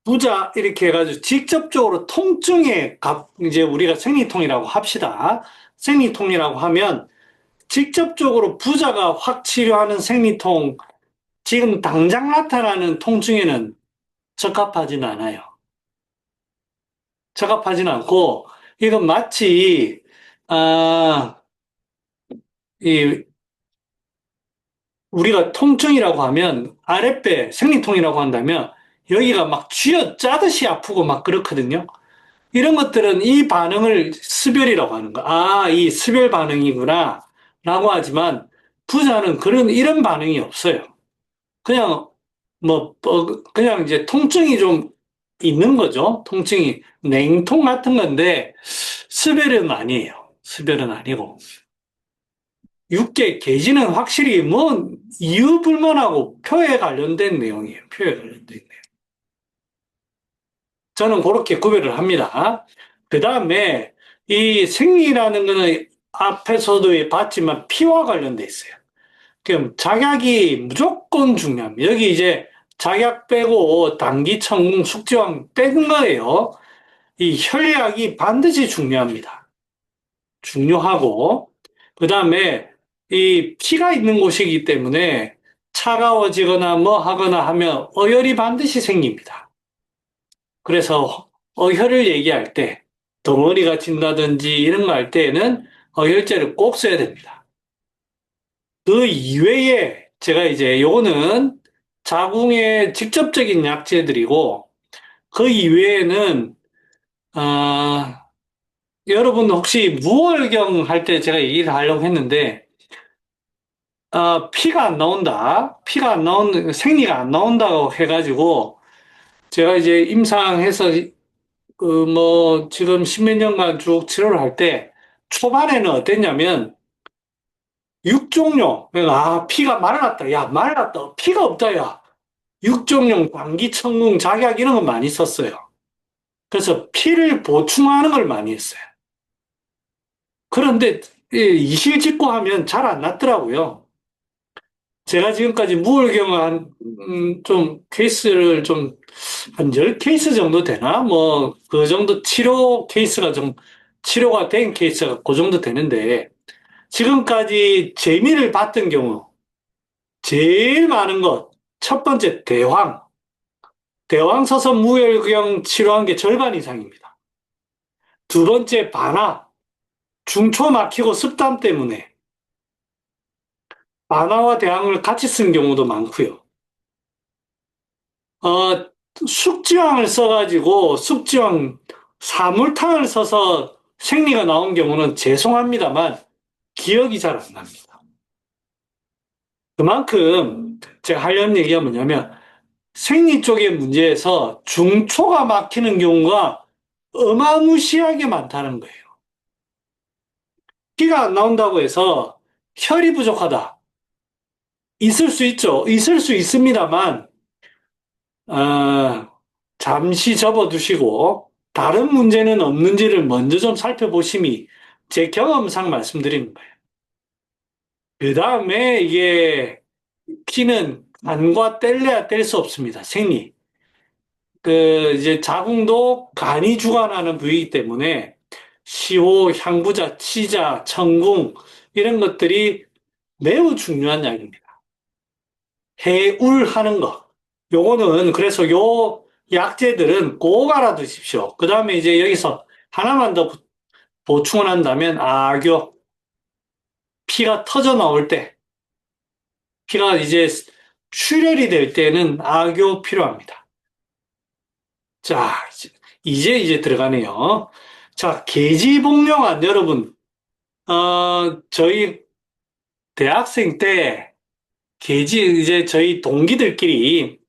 부자 이렇게 해가지고 직접적으로 통증에 이제 우리가 생리통이라고 합시다. 생리통이라고 하면 직접적으로 부자가 확 치료하는 생리통, 지금 당장 나타나는 통증에는 적합하진 않아요. 적합하진 않고, 이건 마치, 아, 이, 우리가 통증이라고 하면 아랫배, 생리통이라고 한다면 여기가 막 쥐어 짜듯이 아프고 막 그렇거든요. 이런 것들은 이 반응을 스별이라고 하는 거. 아, 이 스별 반응이구나. 라고 하지만 부자는 이런 반응이 없어요. 그냥, 그냥 이제 통증이 좀 있는 거죠. 통증이. 냉통 같은 건데, 스별은 아니에요. 스별은 아니고. 계지는 확실히 뭐, 이유 불문하고 표에 관련된 내용이에요. 표에 관련된 내용. 저는 그렇게 구별을 합니다. 그 다음에 이 생리라는 거는 앞에서도 봤지만 피와 관련돼 있어요. 그럼 작약이 무조건 중요합니다. 여기 이제 작약 빼고 당기, 천궁, 숙지왕 뺀 거예요. 이 혈약이 반드시 중요합니다. 중요하고 그 다음에 이 피가 있는 곳이기 때문에 차가워지거나 뭐 하거나 하면 어혈이 반드시 생깁니다. 그래서 어혈을 얘기할 때 덩어리가 진다든지 이런 거 할 때에는 어혈제를 꼭 써야 됩니다. 그 이외에 제가 이제 요거는 자궁의 직접적인 약제들이고 그 이외에는 여러분 혹시 무월경 할 때 제가 얘기를 하려고 했는데 피가 안 나온다. 생리가 안 나온다고 해가지고 제가 이제 임상해서 지금 십몇 년간 쭉 치료를 할 때, 초반에는 어땠냐면, 육종용, 피가 말랐다. 야, 말랐다. 피가 없다. 야. 육종용, 당기천궁, 작약 이런 거 많이 썼어요. 그래서 피를 보충하는 걸 많이 했어요. 그런데 이실직고 하면 잘 안 낫더라고요. 제가 지금까지 무월경을 좀 케이스를 한 10케이스 정도 되나? 그 정도 치료가 된 케이스가 그 정도 되는데, 지금까지 재미를 봤던 경우, 제일 많은 것, 첫 번째 대황. 대황 서서 무혈경 치료한 게 절반 이상입니다. 두 번째 반화. 중초 막히고 습담 때문에 반화와 대항을 같이 쓴 경우도 많고요. 숙지황을 써가지고 숙지황 사물탕을 써서 생리가 나온 경우는 죄송합니다만 기억이 잘 안 납니다. 그만큼 제가 하려는 얘기가 뭐냐면 생리 쪽의 문제에서 중초가 막히는 경우가 어마무시하게 많다는 거예요. 피가 안 나온다고 해서 혈이 부족하다. 있을 수 있죠. 있을 수 있습니다만 잠시 접어두시고 다른 문제는 없는지를 먼저 좀 살펴보심이 제 경험상 말씀드리는 거예요. 그 다음에 이게 피는 간과 뗄래야 뗄 수 없습니다. 생리. 이제 자궁도 간이 주관하는 부위이기 때문에 시호, 향부자, 치자, 천궁 이런 것들이 매우 중요한 약입니다. 해울하는 거. 요거는 그래서 요 약재들은 꼭 알아두십시오. 그 다음에 이제 여기서 하나만 더 보충을 한다면 악교. 피가 터져 나올 때, 피가 이제 출혈이 될 때는 악교 필요합니다. 자, 이제 들어가네요. 자, 계지복용안 여러분, 저희 대학생 때 이제 저희 동기들끼리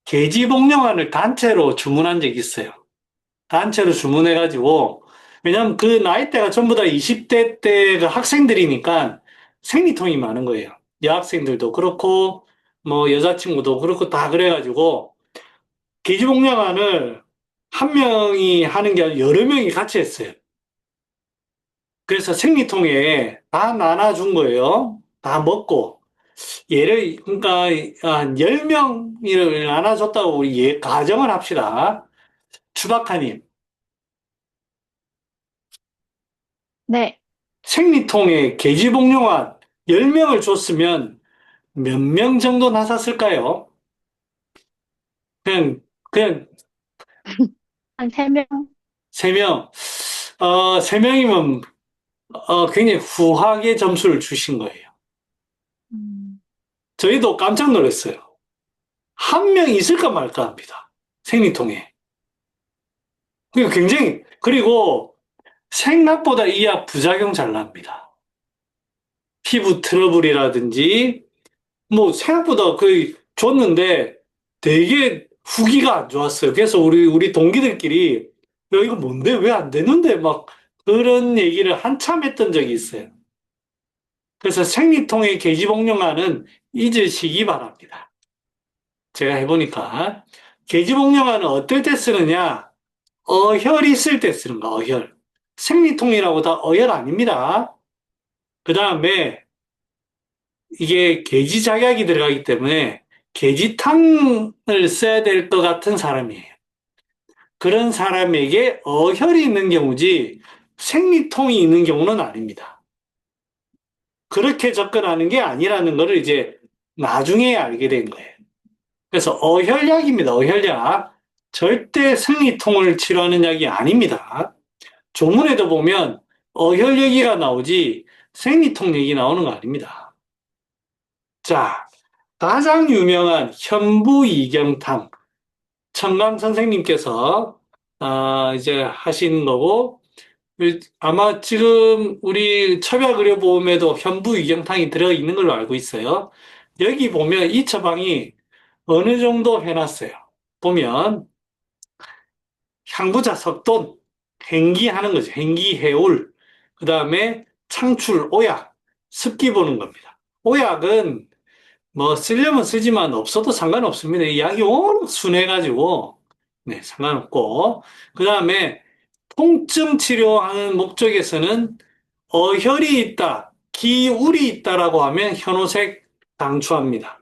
계지복용안을 단체로 주문한 적이 있어요. 단체로 주문해가지고, 왜냐면 그 나이대가 전부 다 20대 때가 학생들이니까 생리통이 많은 거예요. 여학생들도 그렇고, 여자친구도 그렇고 다 그래가지고, 계지복용안을 한 명이 하는 게 아니라 여러 명이 같이 했어요. 그래서 생리통에 다 나눠준 거예요. 다 먹고. 그러니까, 한 10명을 나눠줬다고 우리 가정을 합시다. 추박하님, 네. 생리통에 계지복용한 10명을 줬으면 몇 명 정도 나섰을까요? 그냥, 그냥 한 3명? 3명. 3명이면, 굉장히 후하게 점수를 주신 거예요. 저희도 깜짝 놀랐어요. 한 명 있을까 말까 합니다. 생리통에. 그리고 생각보다 이 약 부작용 잘 납니다. 피부 트러블이라든지, 뭐 생각보다 거의 줬는데 되게 후기가 안 좋았어요. 그래서 우리 동기들끼리, 야, 이거 뭔데? 왜 안 되는데? 막 그런 얘기를 한참 했던 적이 있어요. 그래서 생리통의 계지복용화는 잊으시기 바랍니다. 제가 해보니까. 계지복용화는 어떨 때 쓰느냐? 어혈 있을 때 쓰는 거, 어혈. 생리통이라고 다 어혈 아닙니다. 그 다음에 이게 계지작약이 들어가기 때문에 계지탕을 써야 될 것 같은 사람이에요. 그런 사람에게 어혈이 있는 경우지 생리통이 있는 경우는 아닙니다. 그렇게 접근하는 게 아니라는 것을 이제 나중에 알게 된 거예요. 그래서 어혈약입니다. 어혈약. 절대 생리통을 치료하는 약이 아닙니다. 조문에도 보면 어혈 얘기가 나오지 생리통 얘기 나오는 거 아닙니다. 자, 가장 유명한 현부이경탕. 청강 선생님께서 이제 하신 거고, 아마 지금 우리 처방의료보험에도 현부이경탕이 들어있는 걸로 알고 있어요. 여기 보면 이 처방이 어느 정도 해놨어요. 보면 향부자 석돈, 행기하는 거죠. 행기해올. 그 다음에 창출, 오약, 습기 보는 겁니다. 오약은 뭐 쓰려면 쓰지만 없어도 상관없습니다. 이 약이 워낙 순해가지고 네, 상관없고 그 다음에 통증 치료하는 목적에서는 어혈이 있다, 기울이 있다라고 하면 현오색 강추합니다.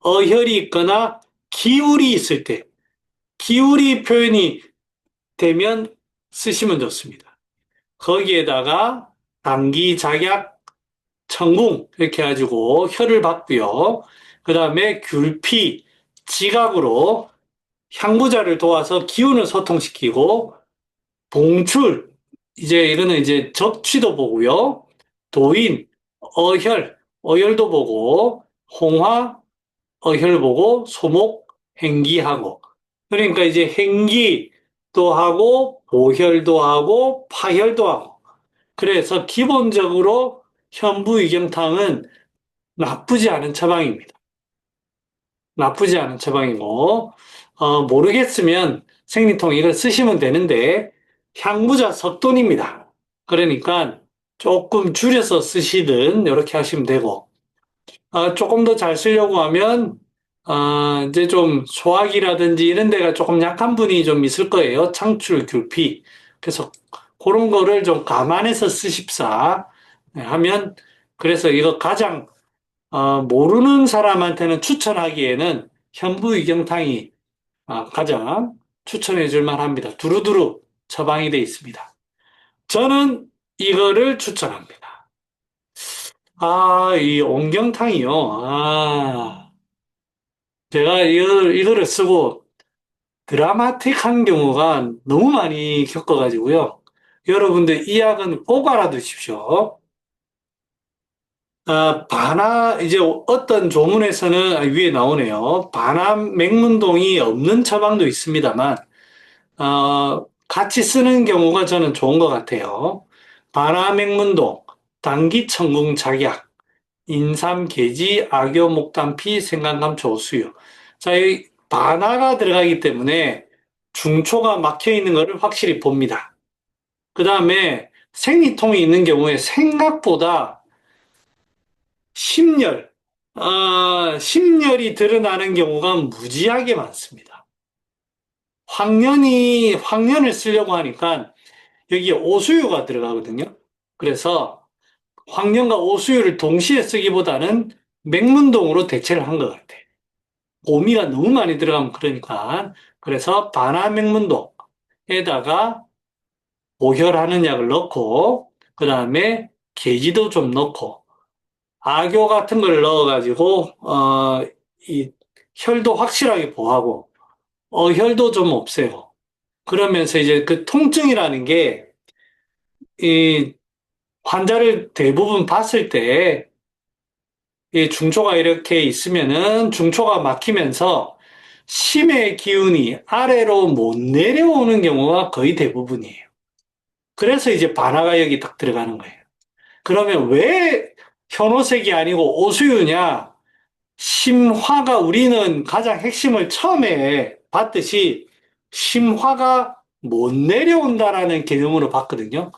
어혈이 있거나 기울이 있을 때 기울이 표현이 되면 쓰시면 좋습니다. 거기에다가 당기, 작약, 천궁 이렇게 해가지고 혀를 받고요. 그 다음에 귤피, 지각으로 향부자를 도와서 기운을 소통시키고 봉출, 이거는 이제 적취도 보고요. 도인, 어혈도 보고 홍화, 어혈 보고 소목, 행기하고 그러니까 이제 행기도 하고 보혈도 하고 파혈도 하고 그래서 기본적으로 현부이경탕은 나쁘지 않은 처방입니다. 나쁘지 않은 처방이고 모르겠으면 생리통 이걸 쓰시면 되는데 향부자 석돈입니다. 그러니까 조금 줄여서 쓰시든 이렇게 하시면 되고 조금 더 잘 쓰려고 하면 이제 좀 소화기라든지 이런 데가 조금 약한 분이 좀 있을 거예요. 창출, 귤피. 그래서 그런 거를 좀 감안해서 쓰십사 하면 그래서 이거 가장 모르는 사람한테는 추천하기에는 현부이경탕이 가장 추천해 줄 만합니다. 두루두루 처방이 되어 있습니다. 저는 이거를 추천합니다. 이 옹경탕이요. 제가 이거를 쓰고 드라마틱한 경우가 너무 많이 겪어가지고요. 여러분들 이 약은 꼭 알아두십시오. 이제 어떤 조문에서는 위에 나오네요. 반암 맹문동이 없는 처방도 있습니다만, 같이 쓰는 경우가 저는 좋은 것 같아요. 반암 맹문동, 당기천궁 작약, 인삼, 계지, 악교, 목단피, 생강감, 조수유. 자, 이 반화가 들어가기 때문에 중초가 막혀 있는 것을 확실히 봅니다. 그 다음에 생리통이 있는 경우에 생각보다 심열, 심열이 드러나는 경우가 무지하게 많습니다. 황년을 쓰려고 하니까 여기에 오수유가 들어가거든요. 그래서 황령과 오수유를 동시에 쓰기보다는 맹문동으로 대체를 한 것 같아. 오미가 너무 많이 들어가면 그러니까. 그래서 반화맹문동에다가 보혈하는 약을 넣고, 그 다음에 계지도 좀 넣고, 악교 같은 걸 넣어가지고, 이 혈도 확실하게 보하고, 혈도 좀 없애고, 그러면서 이제 그 통증이라는 게, 이 환자를 대부분 봤을 때, 이 중초가 이렇게 있으면은 중초가 막히면서 심의 기운이 아래로 못 내려오는 경우가 거의 대부분이에요. 그래서 이제 반화가 여기 딱 들어가는 거예요. 그러면 왜 현오색이 아니고 오수유냐? 심화가 우리는 가장 핵심을 처음에 봤듯이 심화가 못 내려온다라는 개념으로 봤거든요.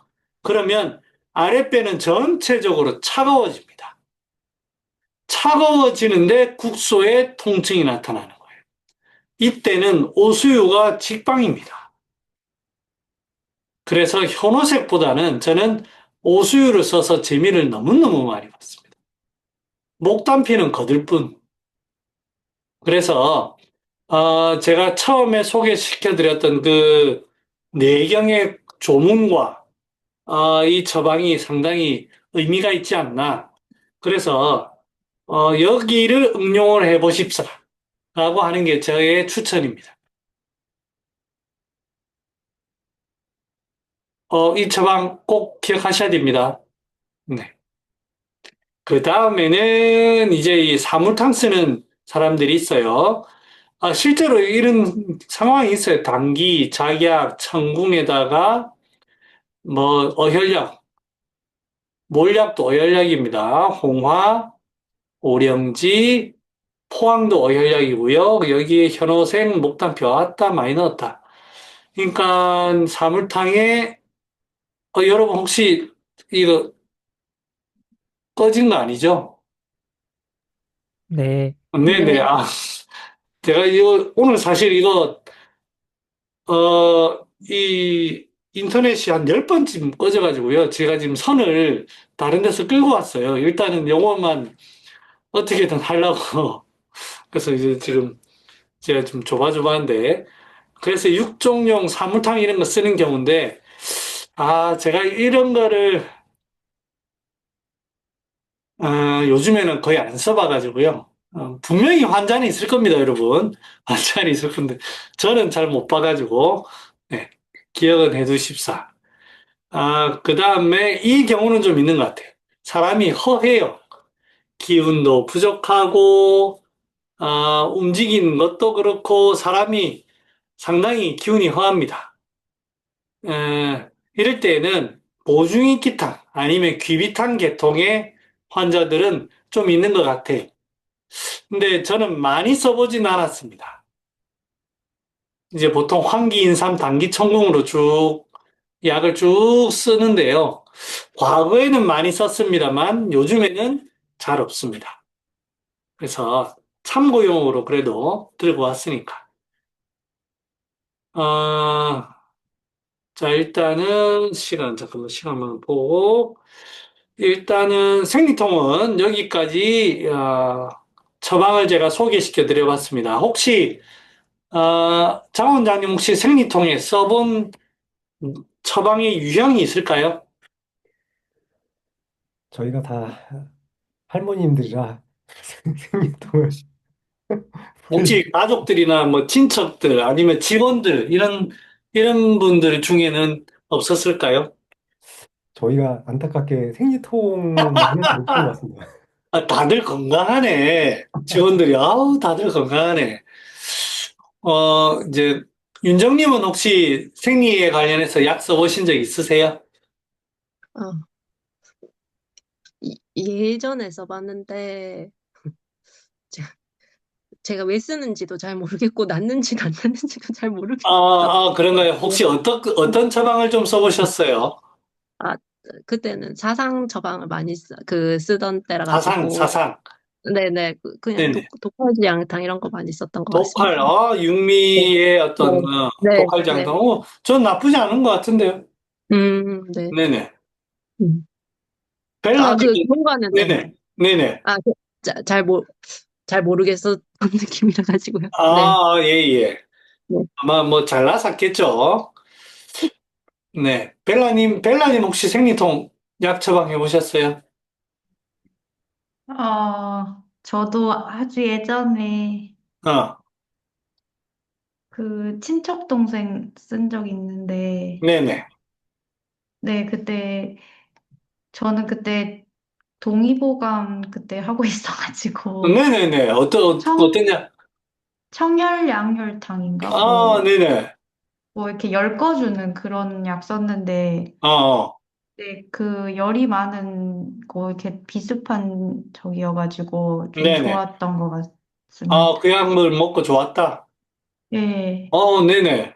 그러면 아랫배는 전체적으로 차가워집니다. 차가워지는데 국소에 통증이 나타나는 거예요. 이때는 오수유가 직방입니다. 그래서 현오색보다는 저는 오수유를 써서 재미를 너무너무 많이 봤습니다. 목단피는 거들 뿐. 그래서 제가 처음에 소개시켜드렸던 그 내경의 조문과 이 처방이 상당히 의미가 있지 않나. 그래서 여기를 응용을 해보십사 라고 하는 게 저의 추천입니다. 이 처방 꼭 기억하셔야 됩니다. 네. 그 다음에는 이제 이 사물탕 쓰는 사람들이 있어요. 실제로 이런 상황이 있어요. 당기, 작약, 청궁에다가 뭐 어혈약, 몰약도 어혈약입니다. 홍화, 오령지, 포항도 어혈약이고요. 여기에 현오색, 목단표 왔다 많이 넣었다. 그러니까 사물탕에 여러분 혹시 이거 꺼진 거 아니죠? 네, 네네. 네. 제가 이거 오늘 사실 이거 이 인터넷이 한 10번쯤 꺼져가지고요. 제가 지금 선을 다른 데서 끌고 왔어요. 일단은 영어만 어떻게든 하려고. 그래서 이제 지금 제가 좀 조바조바한데. 그래서 육종용 사물탕 이런 거 쓰는 경우인데, 제가 이런 거를, 요즘에는 거의 안 써봐가지고요. 분명히 환자는 있을 겁니다, 여러분. 환자는 있을 건데, 저는 잘 못 봐가지고, 네, 기억은 해두십사. 그 다음에 이 경우는 좀 있는 것 같아요. 사람이 허해요. 기운도 부족하고, 움직이는 것도 그렇고, 사람이 상당히 기운이 허합니다. 이럴 때에는 보중이기탕 아니면 귀비탕 계통의 환자들은 좀 있는 것 같아요. 근데 저는 많이 써보진 않았습니다. 이제 보통 환기인삼 단기천궁으로 쭉 약을 쭉 쓰는데요. 과거에는 많이 썼습니다만 요즘에는 잘 없습니다. 그래서 참고용으로 그래도 들고 왔으니까. 어, 자, 일단은 잠깐만 시간만 보고 일단은 생리통은 여기까지 처방을 제가 소개시켜 드려봤습니다. 혹시 장 원장님 혹시 생리통에 써본 처방의 유형이 있을까요? 저희가 다 할머님들이라 생리통을 혹시 가족들이나 뭐 친척들 아니면 직원들 이런 분들 중에는 없었을까요? 저희가 안타깝게 생리통은 많이 못 본 것 같습니다. 다들 건강하네. 직원들이 다들 건강하네. 이제 윤정님은 혹시 생리에 관련해서 약 써보신 적 있으세요? 어, 예전에 써봤는데, 제- 제가 왜 쓰는지도 잘 모르겠고, 놨는지도 안 놨는지도 잘 모르겠어. 그런가요? 혹시 어떤 처방을 좀 써보셨어요? 아, 그때는 사상 처방을 많이 쓰던 때라 사상, 가지고, 사상. 네네, 그냥 네네. 독화지 양탕 이런 거 많이 썼던 것 독할, 같습니다. 네, 육미의 어떤, 네, 네, 독할 네. 장성. 전 나쁘지 않은 것 같은데요. 네. 네네. 음. 벨라님은, 좋은 거는, 네. 네네, 네네. 아, 잘 모르겠었던 느낌이라 가지고요. 네. 아, 예, 예. 네. 아마 뭐 잘 나섰겠죠. 네. 벨라님 혹시 생리통 약 처방해 보셨어요? 저도 아주 예전에 어, 그 친척 동생 쓴 적 있는데, 네네. 네, 저는 그때 동의보감 그때 하고 있어가지고, 네네네. 어떤 약? 청열양혈탕인가? 아, 네네. 뭐 이렇게 열 꺼주는 그런 약 썼는데, 어, 어. 네, 그 열이 많은 거 이렇게 비슷한 적이어가지고 좀 네네. 좋았던 것 아, 같습니다. 그 약물 먹고 좋았다. 예. 네네.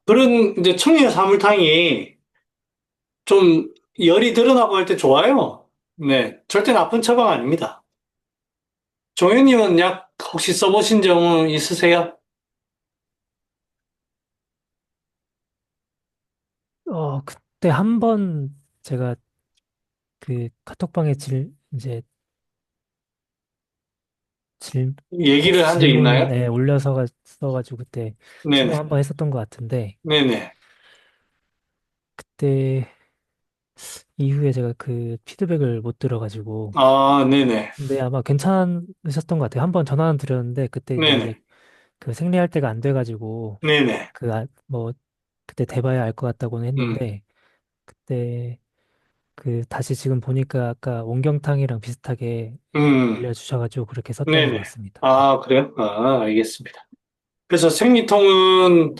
그런 이제 청양 사물탕이 좀 열이 드러나고 할 때 좋아요. 네. 절대 나쁜 처방 아닙니다. 종현님은 약 혹시 써보신 적 있으세요? 그때 한 번 제가 그 카톡방에 이제 얘기를 혹시 한 적 있나요? 질문에 올려서 써가지고 그때 처방 네네. 한 번 했었던 것 같은데, 네네. 그때 이후에 제가 그 피드백을 못 들어가지고, 아, 네네. 근데 아마 괜찮으셨던 것 같아요. 한 번 전화는 드렸는데, 그때 이제 아직 네네. 그 생리할 때가 안 돼가지고, 네네. 뭐, 그때 돼봐야 알 것 같다고는 음, 했는데, 그때 다시 지금 보니까 아까 온경탕이랑 비슷하게 음, 알려주셔가지고 그렇게 썼던 것 네네. 같습니다. 네. 아, 그래요? 아, 알겠습니다. 그래서 생리통은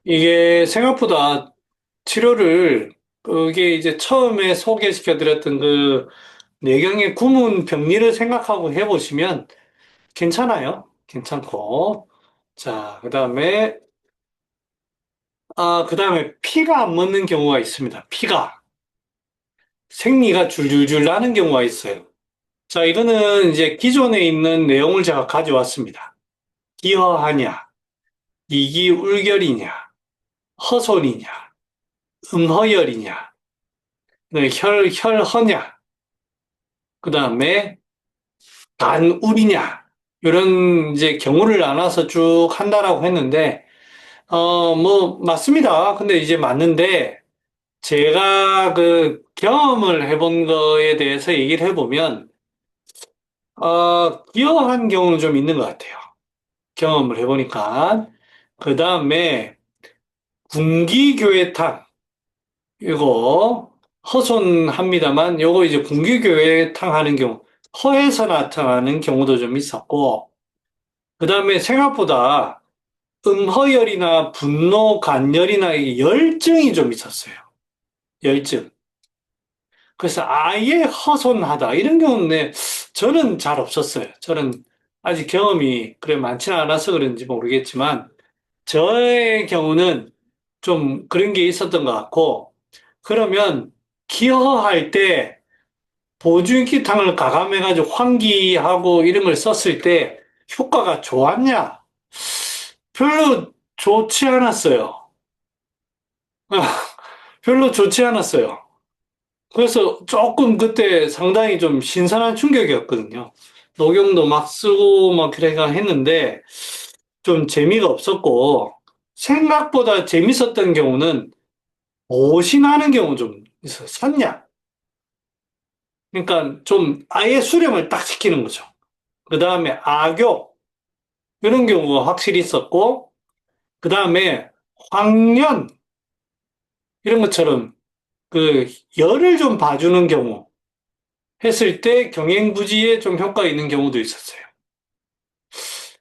이게 생각보다 치료를 그게 이제 처음에 소개시켜 드렸던 그 뇌경의 구문 병리를 생각하고 해보시면 괜찮아요. 괜찮고. 자, 그 다음에 피가 안 멎는 경우가 있습니다. 생리가 줄줄줄 나는 경우가 있어요. 자, 이거는 이제 기존에 있는 내용을 제가 가져왔습니다. 기허하냐, 이기울결이냐, 허손이냐, 음허열이냐, 네, 혈허냐, 그 다음에 간울이냐, 이런 이제 경우를 나눠서 쭉 한다라고 했는데, 뭐, 맞습니다. 근데 이제 맞는데, 제가 그 경험을 해본 거에 대해서 얘기를 해보면, 기여한 경우는 좀 있는 것 같아요. 경험을 해보니까. 그 다음에, 군기교회탕, 이거, 허손합니다만, 요거 이제 군기교회탕 하는 경우, 허에서 나타나는 경우도 좀 있었고, 그 다음에 생각보다 음허열이나 분노, 간열이나 이 열증이 좀 있었어요. 열증. 그래서 아예 허손하다. 이런 경우는 저는 잘 없었어요. 저는 아직 경험이 그래 많지는 않아서 그런지 모르겠지만, 저의 경우는 좀 그런 게 있었던 것 같고, 그러면 기허할 때 보존기탕을 가감해가지고 환기하고 이런 걸 썼을 때 효과가 좋았냐? 별로 좋지 않았어요. 별로 좋지 않았어요. 그래서 조금 그때 상당히 좀 신선한 충격이었거든요. 녹용도 막 쓰고 막 그래가 했는데 좀 재미가 없었고 생각보다 재밌었던 경우는 옷이 나는 경우 좀 있어요. 산약. 그러니까 좀 아예 수렴을 딱 시키는 거죠. 그 다음에 악욕 이런 경우가 확실히 있었고 그 다음에 황련 이런 것처럼 그 열을 좀 봐주는 경우 했을 때 경행부지에 좀 효과 있는 경우도 있었어요.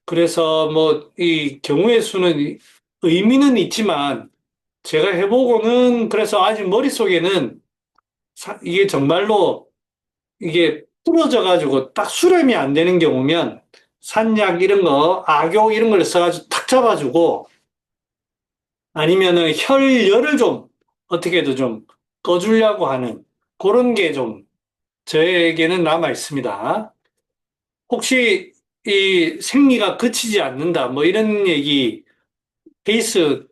그래서 뭐 이 경우의 수는 의미는 있지만 제가 해보고는 그래서 아직 머릿속에는 이게 정말로 이게 부러져 가지고 딱 수렴이 안 되는 경우면 산약 이런 거, 악욕 이런 걸 써가지고 탁 잡아주고 아니면은 혈열을 좀 어떻게든 좀 꺼주려고 하는 그런 게 좀 저에게는 남아 있습니다. 혹시 이 생리가 그치지 않는다, 뭐 이런 얘기, 케이스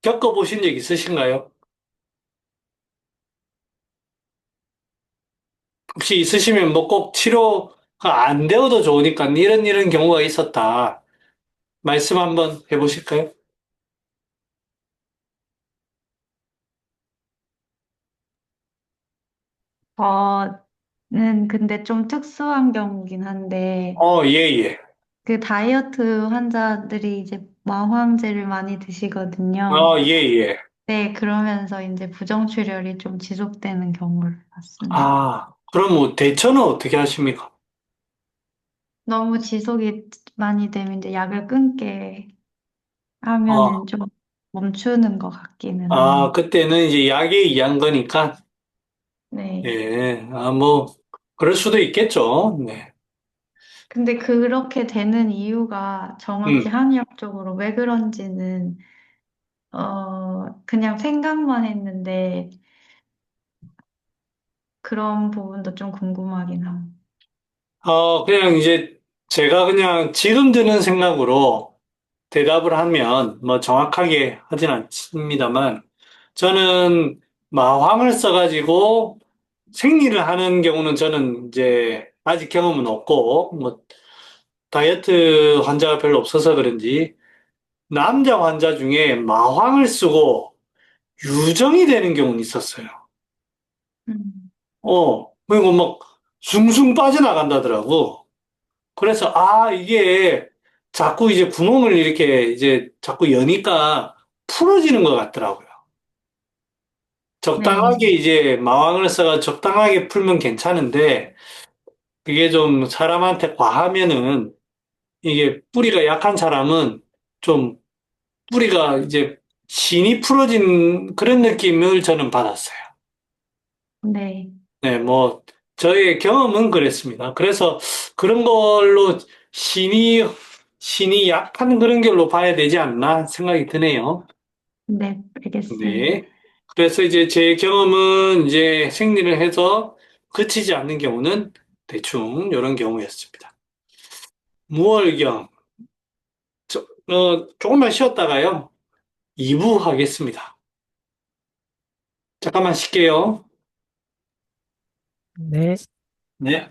겪어보신 적 있으신가요? 혹시 있으시면 뭐 꼭 치료가 안 되어도 좋으니까 이런 경우가 있었다. 말씀 한번 해보실까요? 저는 근데 좀 특수한 경우긴 한데, 예, 예. 그 다이어트 환자들이 이제 마황제를 많이 드시거든요. 예, 예. 네, 그러면서 이제 부정출혈이 좀 지속되는 경우를 봤습니다. 그럼 뭐 대처는 어떻게 하십니까? 너무 지속이 많이 되면 이제 약을 끊게 아, 하면은 좀 멈추는 것 같기는 하네요. 그때는 이제 약에 의한 거니까, 네. 예, 뭐, 그럴 수도 있겠죠. 네. 근데 그렇게 되는 이유가 정확히 음. 한의학적으로 왜 그런지는, 그냥 생각만 했는데 그런 부분도 좀 궁금하긴 함. 그냥 이제 제가 그냥 지금 드는 생각으로 대답을 하면 뭐 정확하게 하진 않습니다만 저는 마황을 써가지고 생리를 하는 경우는 저는 이제 아직 경험은 없고 뭐 다이어트 환자가 별로 없어서 그런지 남자 환자 중에 마황을 쓰고 유정이 되는 경우는 있었어요. 그리고 막 숭숭 빠져나간다더라고. 그래서, 이게 자꾸 이제 구멍을 이렇게 이제 자꾸 여니까 풀어지는 것 같더라고요. 네, 적당하게 이제 마왕을 써가 적당하게 풀면 괜찮은데, 그게 좀 사람한테 과하면은, 이게 뿌리가 약한 사람은 좀 뿌리가 이제 신이 풀어진 그런 느낌을 저는 받았어요. 네, 네, 뭐, 저의 경험은 그랬습니다. 그래서 그런 걸로 신이, 신이 약한 그런 걸로 봐야 되지 않나 생각이 드네요. 네, 알겠습니다. 네. 그래서 이제 제 경험은 이제 생리를 해서 그치지 않는 경우는 대충 이런 경우였습니다. 무월경, 조금만 쉬었다가요. 2부 하겠습니다. 잠깐만 쉴게요. 네. 네.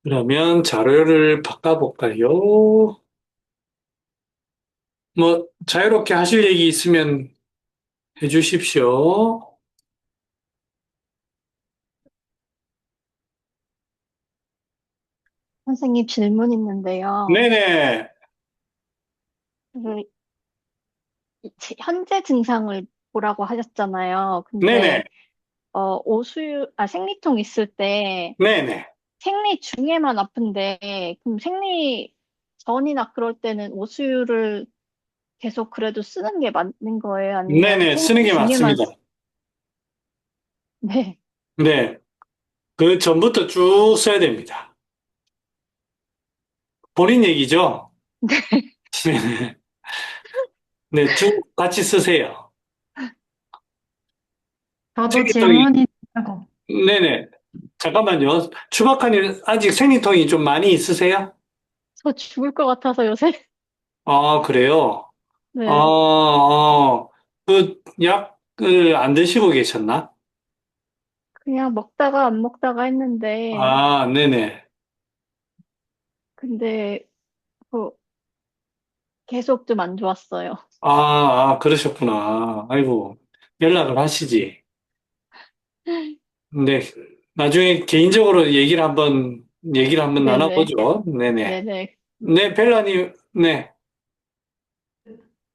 그러면 자료를 바꿔볼까요? 뭐, 자유롭게 하실 얘기 있으면 해주십시오. 선생님 질문 있는데요. 네네, 그 현재 증상을 보라고 하셨잖아요. 네네, 근데 생리통 있을 때 네네. 생리 중에만 아픈데 그럼 생리 전이나 그럴 때는 오수유를 계속 그래도 쓰는 게 맞는 거예요? 아니면 네네, 생리 쓰는 게 중에만 맞습니다. 네. 네, 그 전부터 쭉 써야 됩니다. 본인 얘기죠? 네네. 네, 쭉 같이 쓰세요. 저도 생리통이, 질문이 있다고. 네네. 잠깐만요. 추박하님 아직 생리통이 좀 많이 있으세요? 저 죽을 것 같아서 요새 그래요? 네. 그 약을 안 드시고 계셨나? 그냥 먹다가 안 먹다가 했는데, 아, 네네. 근데 그 계속 좀 안 좋았어요. 그러셨구나. 아이고, 연락을 하시지. 네. 나중에 개인적으로 얘기를 한번 네네. 나눠보죠. 네네. 네네. 네, 벨라님, 네.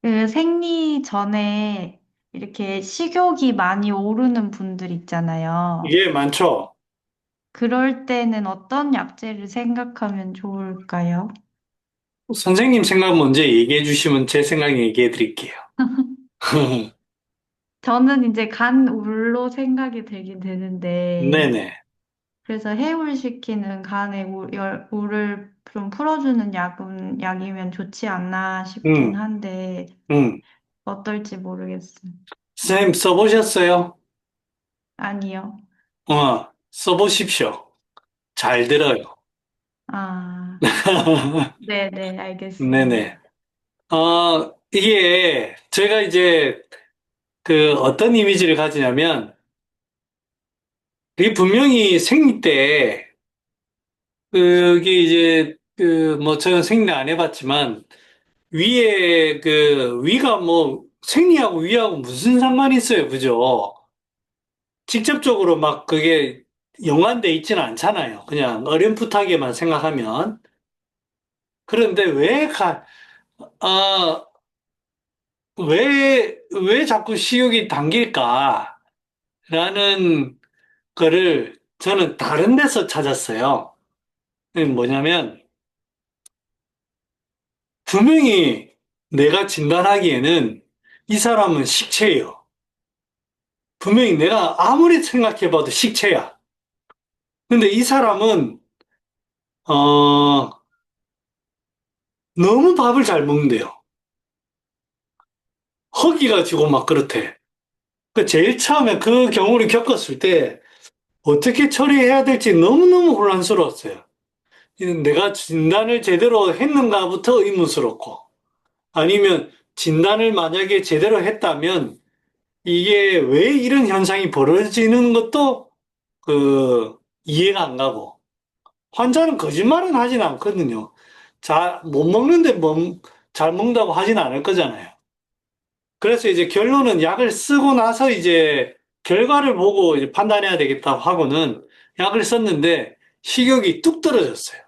그 생리 전에 이렇게 식욕이 많이 오르는 분들 있잖아요. 이게 많죠? 그럴 때는 어떤 약재를 생각하면 좋을까요? 선생님 생각 먼저 얘기해 주시면 제 생각 얘기해 드릴게요. 저는 이제 간울로 생각이 되긴 되는데, 네네. 그래서 해울시키는 간의 울을 좀 풀어주는 약이면 좋지 않나 싶긴 음, 한데, 음. 어떨지 모르겠어요. 선생님 써보셨어요? 아니요. 써보십시오. 잘 들어요. 아, 네네, 네네. 알겠습니다. 이게 제가 이제 그 어떤 이미지를 가지냐면, 이게 분명히 생리 때, 그게 이제 뭐 저는 생리 안 해봤지만, 위가 뭐 생리하고 위하고 무슨 상관이 있어요. 그죠? 직접적으로 막 그게 연관돼 있지는 않잖아요. 그냥 어렴풋하게만 생각하면. 그런데 아, 왜 자꾸 식욕이 당길까라는 거를 저는 다른 데서 찾았어요. 그게 뭐냐면, 분명히 내가 진단하기에는 이 사람은 식체예요. 분명히 내가 아무리 생각해봐도 식체야. 근데 이 사람은, 어, 너무 밥을 잘 먹는데요. 허기가 지고 막 그렇대. 그 제일 처음에 그 경우를 겪었을 때 어떻게 처리해야 될지 너무너무 혼란스러웠어요. 내가 진단을 제대로 했는가부터 의문스럽고, 아니면 진단을 만약에 제대로 했다면 이게 왜 이런 현상이 벌어지는 것도 이해가 안 가고, 환자는 거짓말은 하진 않거든요. 못 먹는데 잘 먹는다고 하진 않을 거잖아요. 그래서 이제 결론은 약을 쓰고 나서 이제 결과를 보고 이제 판단해야 되겠다고 하고는 약을 썼는데 식욕이 뚝 떨어졌어요.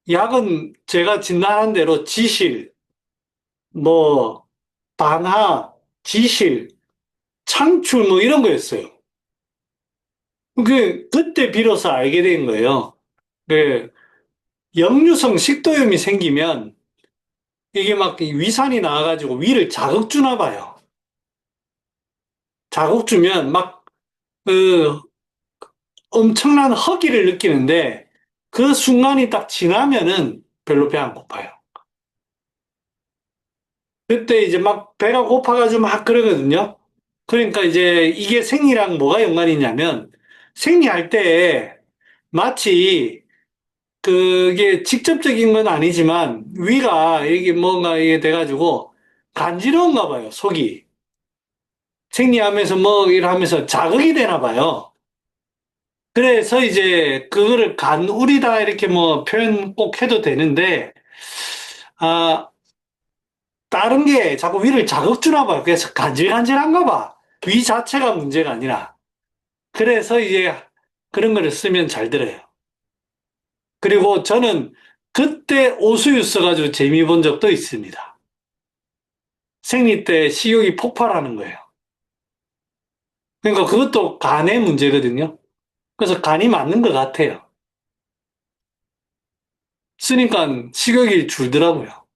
약은 제가 진단한 대로 지실, 뭐, 반하, 지실, 창출 뭐 이런 거였어요. 그때 비로소 알게 된 거예요. 그 역류성 식도염이 생기면 이게 막 위산이 나와가지고 위를 자극 주나 봐요. 자극 주면 막 그 엄청난 허기를 느끼는데 그 순간이 딱 지나면은 별로 배 안 고파요. 그때 이제 막 배가 고파가지고 막 그러거든요. 그러니까 이제 이게 생리랑 뭐가 연관이 있냐면 생리할 때 마치 그게 직접적인 건 아니지만 위가 이게 뭔가 이게 돼가지고 간지러운가 봐요, 속이. 생리하면서 뭐 이러면서 자극이 되나 봐요. 그래서 이제 그거를 간울이다 이렇게 뭐 표현 꼭 해도 되는데, 아, 다른 게 자꾸 위를 자극 주나 봐요. 그래서 간질간질한가 봐. 위 자체가 문제가 아니라. 그래서 이제 그런 거를 쓰면 잘 들어요. 그리고 저는 그때 오수유 써가지고 재미 본 적도 있습니다. 생리 때 식욕이 폭발하는 거예요. 그러니까 그것도 간의 문제거든요. 그래서 간이 맞는 것 같아요. 쓰니까 식욕이 줄더라고요.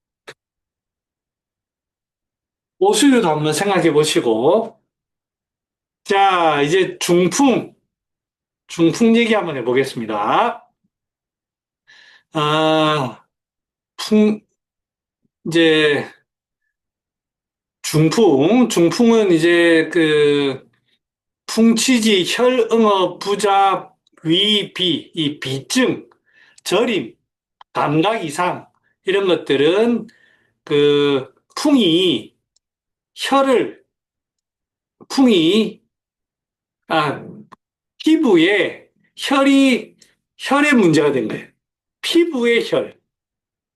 오수유도 한번 생각해 보시고. 자, 이제 중풍 얘기 한번 해보겠습니다. 아, 풍, 이제 중풍은 이제 풍치지, 혈응어, 부자, 위, 이 비증, 저림, 감각 이상, 이런 것들은 풍이 혈을, 풍이 아, 피부에 혈의 문제가 된 거예요. 피부의 혈,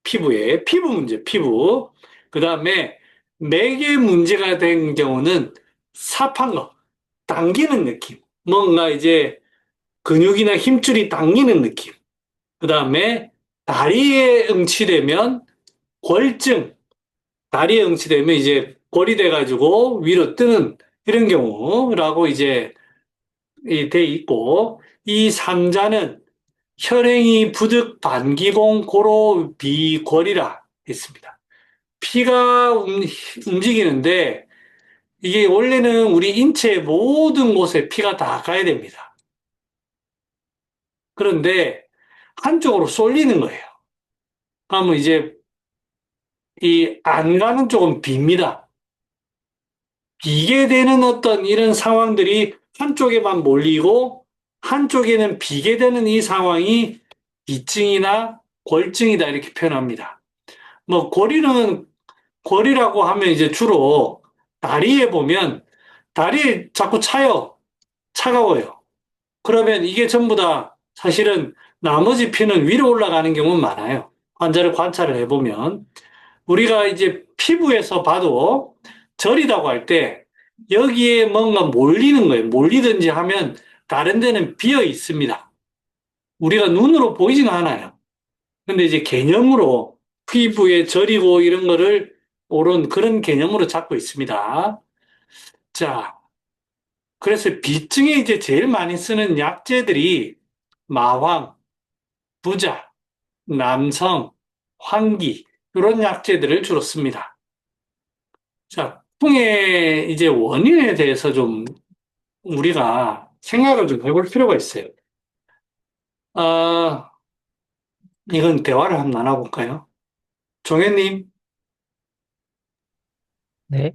피부 문제, 피부. 그 다음에 맥의 문제가 된 경우는 삽한 거, 당기는 느낌. 뭔가 이제 근육이나 힘줄이 당기는 느낌. 그 다음에 다리에 응치되면 골증, 다리에 응치되면 이제 골이 돼가지고 위로 뜨는 이런 경우라고 이제 돼 있고, 이 삼자는 혈행이 부득 반기공 고로 비골이라 있습니다. 피가 움직이는데 이게 원래는 우리 인체 모든 곳에 피가 다 가야 됩니다. 그런데 한쪽으로 쏠리는 거예요. 그러면 이제 이 안 가는 쪽은 빕니다. 비게 되는 어떤 이런 상황들이 한쪽에만 몰리고 한쪽에는 비게 되는 이 상황이 비증이나 골증이다 이렇게 표현합니다. 뭐 골이라고 하면 이제 주로 다리에 보면 다리에 자꾸 차요. 차가워요. 그러면 이게 전부 다 사실은 나머지 피는 위로 올라가는 경우는 많아요. 환자를 관찰을 해보면. 우리가 이제 피부에서 봐도 저리다고 할 때 여기에 뭔가 몰리는 거예요. 몰리든지 하면 다른 데는 비어 있습니다. 우리가 눈으로 보이지는 않아요. 근데 이제 개념으로 피부에 저리고 이런 거를 옳은 그런 개념으로 잡고 있습니다. 자, 그래서 비증에 이제 제일 많이 쓰는 약재들이 마황, 부자, 남성, 환기 이런 약재들을 주로 씁니다. 자, 통의 이제 원인에 대해서 좀 우리가 생각을 좀 해볼 필요가 있어요. 아, 이건 대화를 한번 나눠볼까요? 종현님, 네,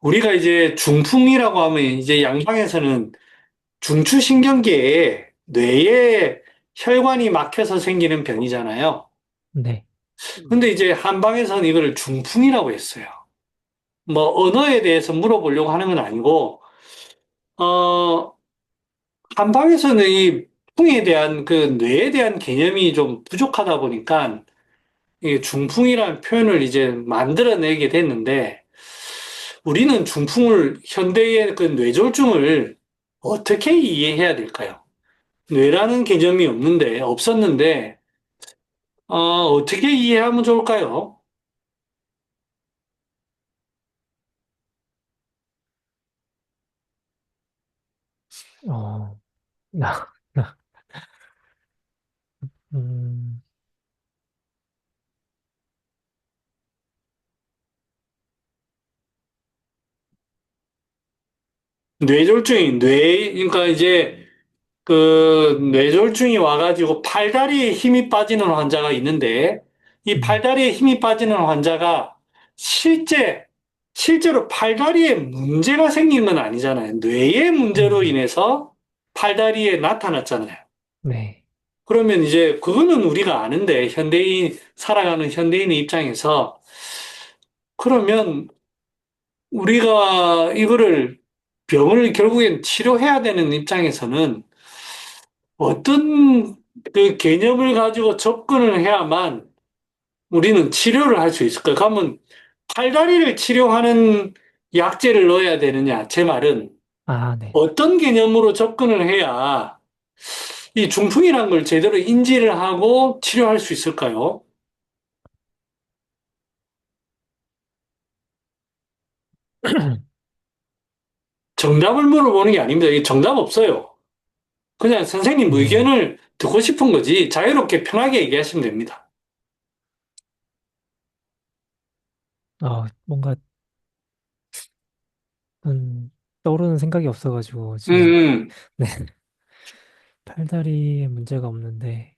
우리가 이제 중풍이라고 하면 이제 양방에서는 중추신경계에 뇌에 혈관이 막혀서 생기는 병이잖아요. 네, 근데 이제 한방에서는 이걸 중풍이라고 했어요. 뭐 언어에 대해서 물어보려고 하는 건 아니고, 어, 한방에서는 이 풍에 대한 그 뇌에 대한 개념이 좀 부족하다 보니까 이 중풍이라는 표현을 이제 만들어내게 됐는데 우리는 중풍을 현대의 그 뇌졸중을 어떻게 이해해야 될까요? 뇌라는 개념이 없었는데 어떻게 이해하면 좋을까요? 어, 나, 음, 그러니까 이제 그 뇌졸중이 와가지고 팔다리에 힘이 빠지는 환자가 있는데 이 네, 팔다리에 힘이 빠지는 환자가 실제로 팔다리에 문제가 생긴 건 아니잖아요. 뇌의 문제로 음, 인해서 팔다리에 나타났잖아요. 네, 그러면 이제 그거는 우리가 아는데 살아가는 현대인의 입장에서 그러면 우리가 이거를 병을 결국엔 치료해야 되는 입장에서는 어떤 그 개념을 가지고 접근을 해야만 우리는 치료를 할 수 있을까? 그러면 팔다리를 치료하는 약제를 넣어야 되느냐? 제 말은 아, 네. 어떤 개념으로 접근을 해야 이 중풍이라는 걸 제대로 인지를 하고 치료할 수 있을까요? 정답을 물어보는 게 아닙니다. 이 정답 없어요. 그냥 선생님 네, 의견을 듣고 싶은 거지 자유롭게 편하게 얘기하시면 됩니다. 뭔가, 떠오르는 생각이 없어가지고, 음, 지금, 음. 네, 팔다리에 문제가 없는데,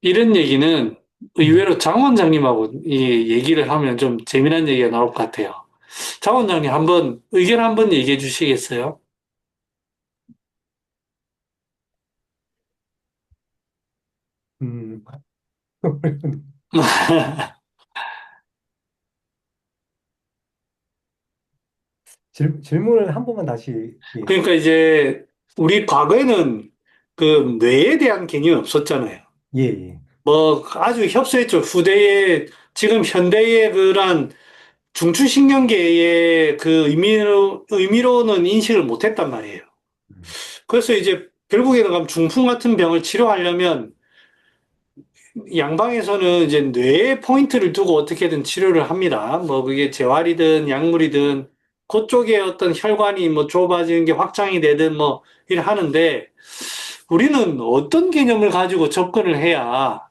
이런 얘기는 네. 의외로 장 원장님하고 이 얘기를 하면 좀 재미난 얘기가 나올 것 같아요. 장 원장님 의견 한번 얘기해 주시겠어요? 음, 질문을 한 번만 다시, 예, 그러니까 이제 우리 과거에는 그 뇌에 대한 개념이 없었잖아요. 예, 예. 뭐 아주 협소했죠. 후대에 지금 현대의 그런 중추신경계의 그 의미로는 인식을 못했단 말이에요. 음, 그래서 이제 결국에는 가면 중풍 같은 병을 치료하려면 양방에서는 이제 뇌에 포인트를 두고 어떻게든 치료를 합니다. 뭐 그게 재활이든 약물이든 그쪽에 어떤 혈관이 뭐 좁아지는 게 확장이 되든 뭐 이래 하는데 우리는 어떤 개념을 가지고 접근을 해야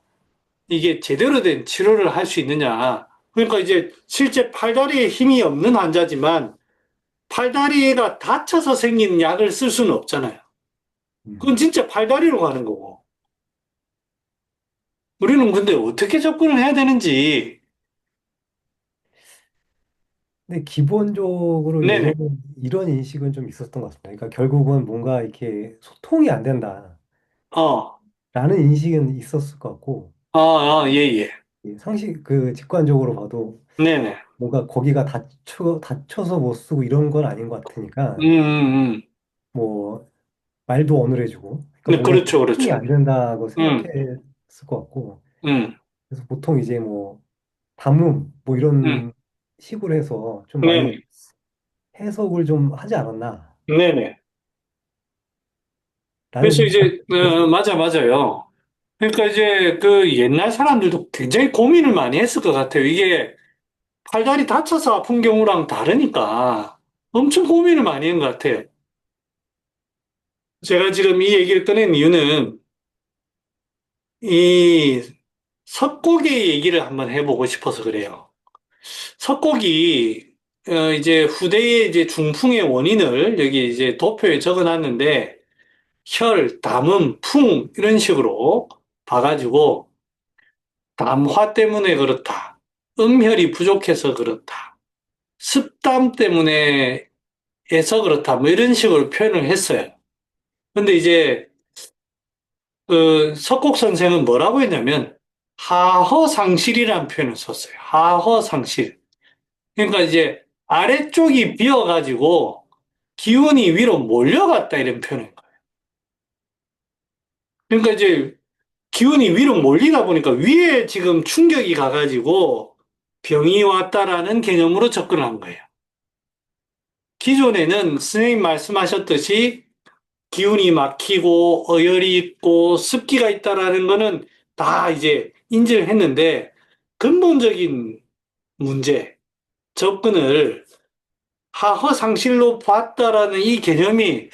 이게 제대로 된 치료를 할 수 있느냐. 그러니까 이제 실제 팔다리에 힘이 없는 환자지만 팔다리가 다쳐서 생긴 약을 쓸 수는 없잖아요. 그건 음. 진짜 팔다리로 가는 거고. 우리는 근데 어떻게 접근을 해야 되는지. 근데 기본적으로 네네. 예전에 이런 인식은 좀 있었던 것 같습니다. 그러니까 결국은 뭔가 이렇게 소통이 안 된다라는 어, 인식은 있었을 것 같고, 예, 예. 이 상식, 그 직관적으로 봐도 네네. 뭔가 거기가 다쳐서 못 쓰고 이런 건 아닌 것 같으니까, 음. 뭐, 말도 어눌해지고, 그러니까 네, 뭔가 그렇죠, 소통이 그렇죠. 안 된다고 음, 생각했을 것 같고, 음, 그래서 보통 이제 뭐, 담음, 뭐 음. 이런 식으로 해서 좀 많이 네네. 해석을 좀 하지 않았나, 네네. 라는 그래서 생각이 이제, 맞아요. 그러니까 이제 그 옛날 사람들도 굉장히 고민을 많이 했을 것 같아요. 이게 팔다리 다쳐서 아픈 경우랑 다르니까 엄청 고민을 많이 한 것 같아요. 제가 지금 이 얘기를 꺼낸 이유는 이 석고기 얘기를 한번 해보고 싶어서 그래요. 석고기, 이제 후대의 이제 중풍의 원인을 여기 이제 도표에 적어 놨는데 혈, 담음, 풍 이런 식으로 봐가지고 담화 때문에 그렇다. 음혈이 부족해서 그렇다. 습담 때문에 해서 그렇다. 뭐 이런 식으로 표현을 했어요. 근데 이제 그 석곡 선생은 뭐라고 했냐면 하허상실이라는 표현을 썼어요. 하허상실. 그러니까 이제 아래쪽이 비어가지고 기운이 위로 몰려갔다 이런 표현인 거예요. 그러니까 이제 기운이 위로 몰리다 보니까 위에 지금 충격이 가가지고 병이 왔다라는 개념으로 접근한 거예요. 기존에는 선생님 말씀하셨듯이 기운이 막히고 어혈이 있고 습기가 있다라는 거는 다 이제 인지를 했는데 근본적인 문제, 접근을 하허상실로 봤다라는 이 개념이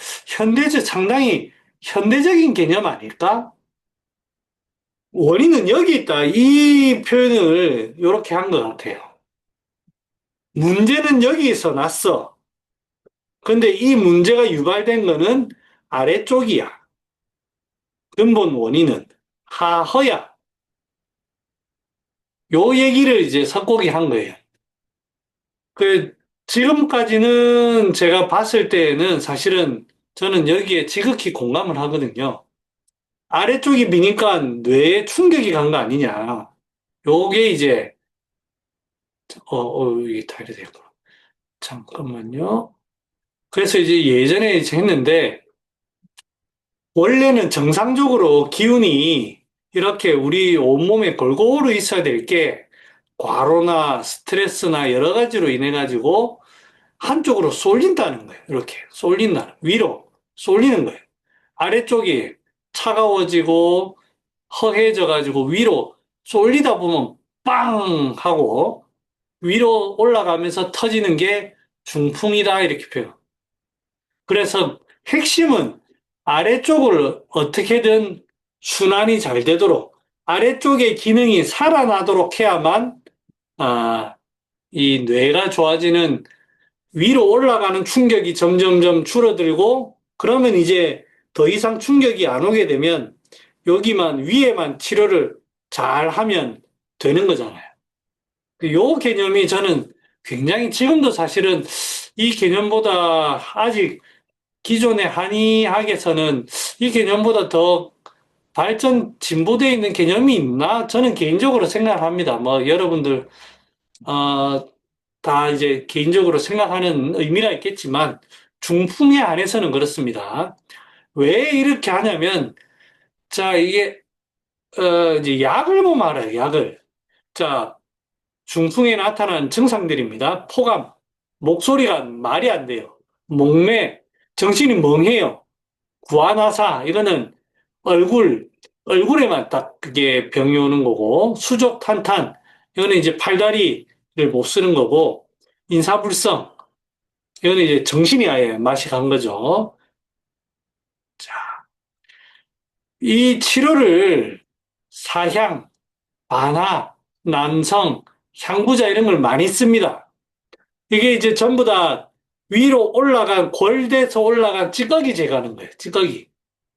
상당히 현대적인 개념 아닐까? 원인은 여기 있다. 이 표현을 이렇게 한 것 같아요. 문제는 여기서 났어. 근데 이 문제가 유발된 거는 아래쪽이야. 근본 원인은 하허야. 요 얘기를 이제 석곡이 한 거예요. 그, 지금까지는 제가 봤을 때에는 사실은 저는 여기에 지극히 공감을 하거든요. 아래쪽이 미니까 뇌에 충격이 간 거 아니냐. 요게 이제, 이게 다이어트 됐구나. 잠깐만요. 그래서 이제 예전에 이제 했는데, 원래는 정상적으로 기운이 이렇게 우리 온몸에 골고루 있어야 될 게, 과로나 스트레스나 여러 가지로 인해 가지고 한쪽으로 쏠린다는 거예요. 이렇게 쏠린다는 위로 쏠리는 거예요. 아래쪽이 차가워지고 허해져 가지고 위로 쏠리다 보면 빵 하고 위로 올라가면서 터지는 게 중풍이다 이렇게 표현. 그래서 핵심은 아래쪽을 어떻게든 순환이 잘 되도록 아래쪽의 기능이 살아나도록 해야만 이 뇌가 좋아지는 위로 올라가는 충격이 점점점 줄어들고 그러면 이제 더 이상 충격이 안 오게 되면 여기만 위에만 치료를 잘 하면 되는 거잖아요. 요 개념이 저는 굉장히 지금도 사실은 이 개념보다 아직 기존의 한의학에서는 이 개념보다 더 발전 진보되어 있는 개념이 있나? 저는 개인적으로 생각합니다. 뭐 여러분들 다 이제 개인적으로 생각하는 의미가 있겠지만 중풍에 한해서는 그렇습니다. 왜 이렇게 하냐면 자 이게 이제 약을 보면 알아요. 약을. 자 중풍에 나타나는 증상들입니다. 포감, 목소리가 말이 안 돼요. 목매, 정신이 멍해요. 구안화사, 이거는 얼굴에만 딱 그게 병이 오는 거고, 수족 탄탄, 이거는 이제 팔다리를 못 쓰는 거고, 인사불성, 이거는 이제 정신이 아예 맛이 간 거죠. 이 치료를 사향, 반화, 남성, 향부자 이런 걸 많이 씁니다. 이게 이제 전부 다 위로 올라간, 골대에서 올라간 찌꺼기 제거하는 거예요. 찌꺼기.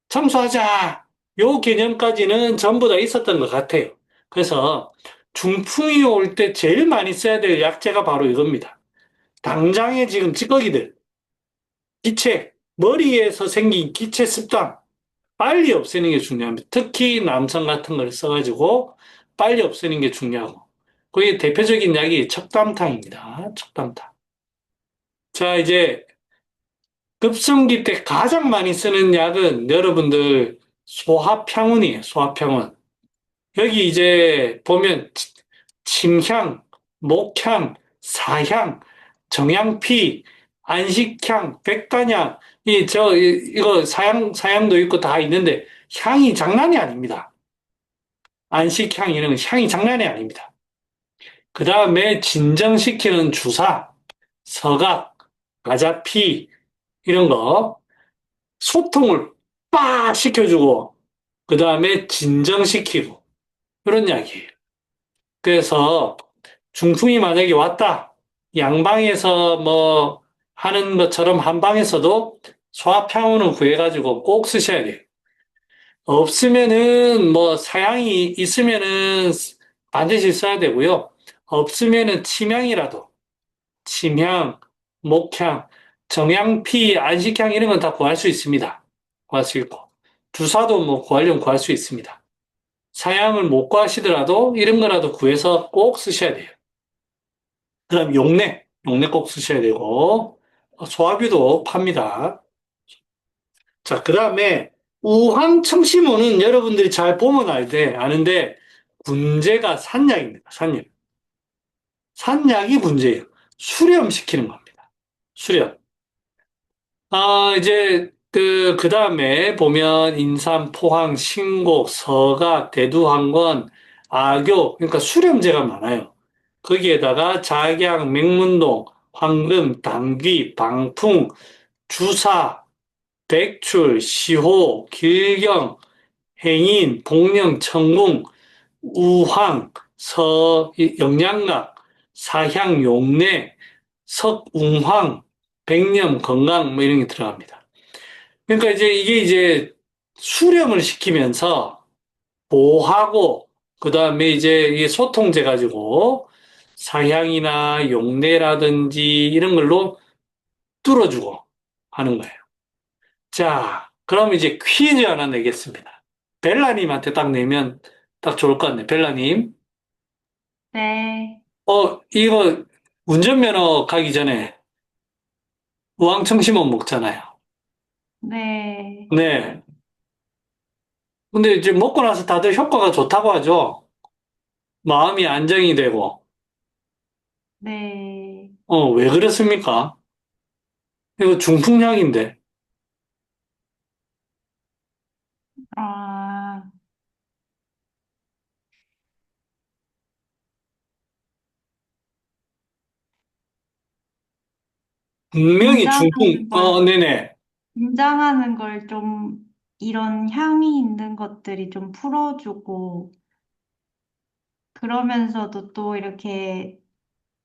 청소하자. 요 개념까지는 전부 다 있었던 것 같아요. 그래서 중풍이 올 때 제일 많이 써야 될 약재가 바로 이겁니다. 당장에 지금 찌꺼기들, 기체, 머리에서 생긴 기체 습관, 빨리 없애는 게 중요합니다. 특히 남성 같은 걸 써가지고 빨리 없애는 게 중요하고. 그게 대표적인 약이 척담탕입니다. 척담탕. 자, 이제 급성기 때 가장 많이 쓰는 약은 여러분들 소화평온이에요. 소화평온. 여기 이제 보면 침향, 목향, 사향, 정향피, 안식향, 백단향, 이거 사향도 있고 다 있는데 향이 장난이 아닙니다. 안식향 이런 건 향이 장난이 아닙니다. 그 다음에 진정시키는 주사, 서각, 가자피 이런 거 소통을 빡 시켜주고 그 다음에 진정시키고 이런 약이에요. 그래서 중풍이 만약에 왔다. 양방에서 뭐 하는 것처럼 한방에서도 소화평온을 구해가지고 꼭 쓰셔야 돼요. 없으면은 뭐 사양이 있으면은 반드시 써야 되고요. 없으면은 침향이라도 침향, 목향, 정향피, 안식향 이런 건 다 구할 수 있습니다. 구할 수 있고 주사도 뭐 구하려면 구할 수 있습니다. 사양을 못 구하시더라도 이런 거라도 구해서 꼭 쓰셔야 돼요. 그다음 용내 꼭 쓰셔야 되고 소화비도 팝니다. 자, 그다음에 우황청심호는 여러분들이 잘 보면 아는데 문제가 산약입니다. 산약. 산약이 문제예요. 수렴시키는 겁니다. 수렴. 이제 그 다음에 보면 인삼, 포항, 신곡, 서각, 대두황건, 악교, 그러니까 수렴제가 많아요. 거기에다가 작약, 맹문동, 황금, 당귀, 방풍, 주사, 백출, 시호, 길경, 행인, 복령, 청궁, 우황, 영양각, 사향, 용내, 석웅황, 백념, 건강 뭐 이런 게 들어갑니다. 그러니까 이제 이게 이제 수렴을 시키면서 보호하고 그다음에 이제 이게 소통제 가지고 사향이나 용내라든지 이런 걸로 뚫어주고 하는 거예요. 자, 그럼 이제 퀴즈 하나 내겠습니다. 벨라님한테 딱 내면 딱 좋을 것 같네. 벨라님. 네, 이거 운전면허 가기 전에 우황청심원 먹잖아요. 네, 네. 근데 이제 먹고 나서 다들 효과가 좋다고 하죠. 마음이 안정이 되고. 네. 왜 그렇습니까? 이거 중풍약인데. 아, 분명히 중풍, 긴장하는 걸, 네네. 긴장하는 걸 좀, 이런 향이 있는 것들이 좀 풀어주고, 그러면서도 또 이렇게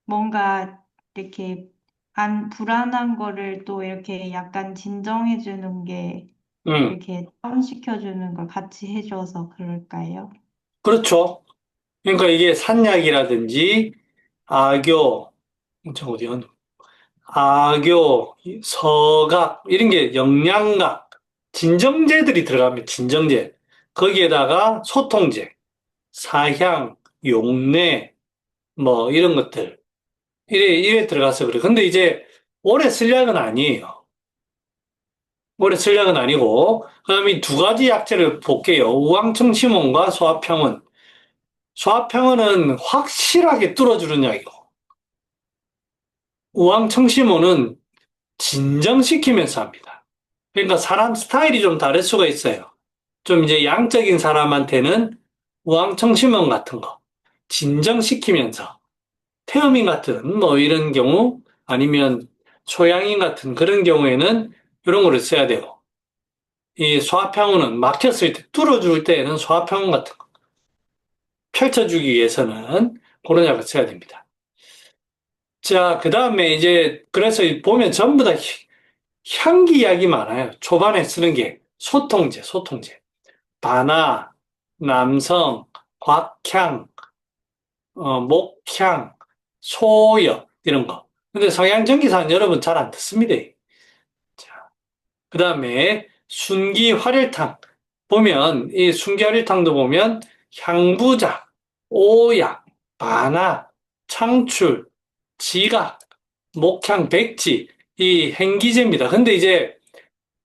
뭔가 이렇게 불안한 거를 또 이렇게 약간 진정해주는 게 음, 이렇게 다운시켜주는 걸 같이 해줘서 그럴까요? 그렇죠. 그러니까 이게 산약이라든지 악교, 저 어디야? 악교, 서각, 이런 게 영양각, 진정제들이 들어가면 진정제. 거기에다가 소통제, 사향, 용내, 뭐 이런 것들 이래 들어가서 그래. 근데 이제 오래 쓸 약은 아니에요. 오래 쓸 약은 아니고 그다음에 이 두 가지 약재를 볼게요. 우황청심원과 소화평원. 소화평원은 확실하게 뚫어주는 약이고 우황청심원은 진정시키면서 합니다. 그러니까 사람 스타일이 좀 다를 수가 있어요. 좀 이제 양적인 사람한테는 우황청심원 같은 거 진정시키면서 태음인 같은 뭐 이런 경우 아니면 소양인 같은 그런 경우에는 이런 거를 써야 되고 이 소화평원은 막혔을 때 뚫어줄 때에는 소화평원 같은 거 펼쳐주기 위해서는 그런 약을 써야 됩니다. 자, 그 다음에 이제 그래서 보면 전부 다 향기약이 많아요. 초반에 쓰는 게 소통제, 바나, 남성, 곽향, 목향, 소역 이런 거. 근데 성향전기사는 여러분 잘 안 듣습니다. 자, 그 다음에 순기활혈탕 보면 이 순기활혈탕도 보면 향부작, 오약, 바나, 창출, 지각, 목향, 백지 이 행기제입니다. 근데 이제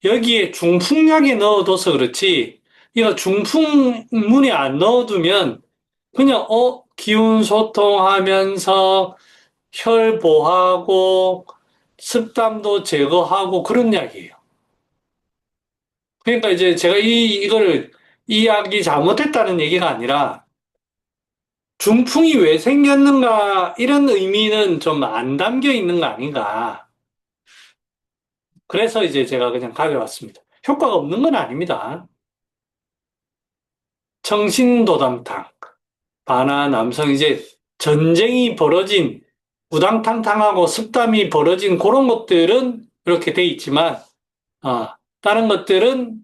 여기에 중풍약에 넣어둬서 그렇지 이거 중풍문에 안 넣어두면 그냥 기운 소통하면서 혈 보하고 습담도 제거하고 그런 약이에요. 그러니까 이제 제가 이 약이 잘못됐다는 얘기가 아니라 중풍이 왜 생겼는가 이런 의미는 좀 안 담겨 있는 거 아닌가. 그래서 이제 제가 그냥 가져왔습니다. 효과가 없는 건 아닙니다. 청신도담탕, 바나 남성 이제 전쟁이 벌어진 우당탕탕하고 습담이 벌어진 그런 것들은 이렇게 돼 있지만 다른 것들은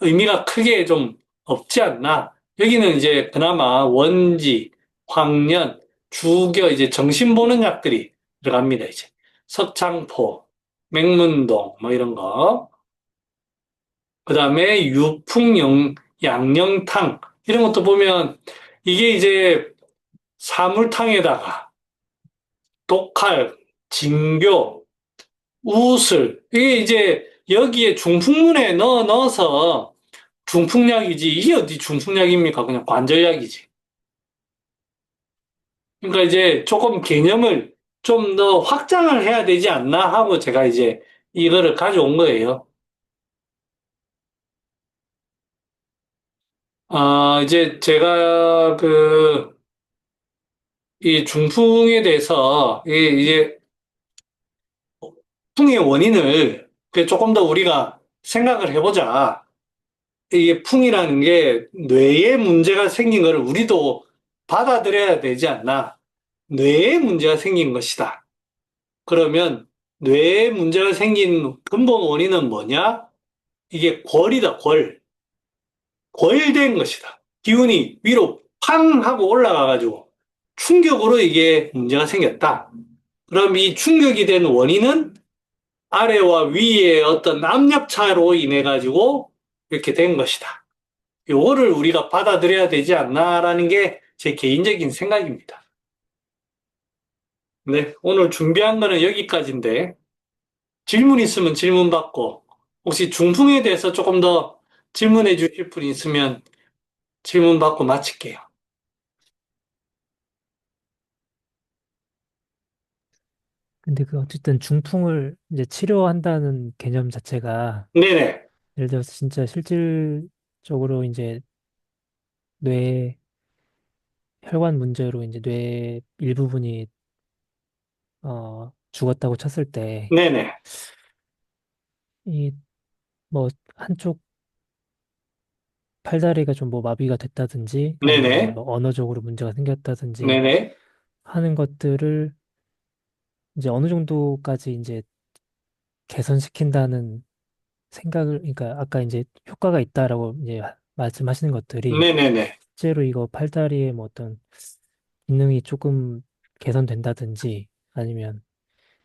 의미가 크게 좀 없지 않나. 여기는 이제 그나마 원지, 황련, 주겨 이제 정신 보는 약들이 들어갑니다. 이제 석창포, 맹문동 뭐 이런 거. 그다음에 유풍영 양령탕 이런 것도 보면 이게 이제 사물탕에다가 독칼, 진교, 우슬 이게 이제 여기에 중풍문에 넣어서 중풍약이지 이게 어디 중풍약입니까? 그냥 관절약이지. 그러니까 이제 조금 개념을 좀 더 확장을 해야 되지 않나 하고 제가 이제 이거를 가져온 거예요. 이제 제가 이 중풍에 대해서 이제 풍의 원인을 조금 더 우리가 생각을 해보자. 이게 풍이라는 게 뇌에 문제가 생긴 거를 우리도 받아들여야 되지 않나. 뇌에 문제가 생긴 것이다. 그러면 뇌에 문제가 생긴 근본 원인은 뭐냐? 이게 골이다, 골. 골된 것이다. 기운이 위로 팡 하고 올라가가지고 충격으로 이게 문제가 생겼다. 그럼 이 충격이 된 원인은 아래와 위의 어떤 압력 차로 인해 가지고 이렇게 된 것이다. 요거를 우리가 받아들여야 되지 않나라는 게 제 개인적인 생각입니다. 네, 오늘 준비한 거는 여기까지인데 질문 있으면 질문 받고 혹시 중풍에 대해서 조금 더 질문해 주실 분 있으면 질문 받고 마칠게요. 근데 그 어쨌든 중풍을 이제 치료한다는 개념 자체가 네네, 예를 들어서 진짜 실질적으로 이제 뇌 혈관 문제로 이제 뇌 일부분이 죽었다고 쳤을 때 네네, 이 뭐 한쪽 팔다리가 좀 뭐 마비가 됐다든지 아니면 네네, 뭐 언어적으로 문제가 생겼다든지 네네, 하는 것들을 이제 어느 정도까지 이제 개선시킨다는 생각을 그러니까 아까 이제 효과가 있다라고 이제 말씀하시는 것들이 네네네, 실제로 이거 팔다리의 뭐 어떤 기능이 조금 개선된다든지 아니면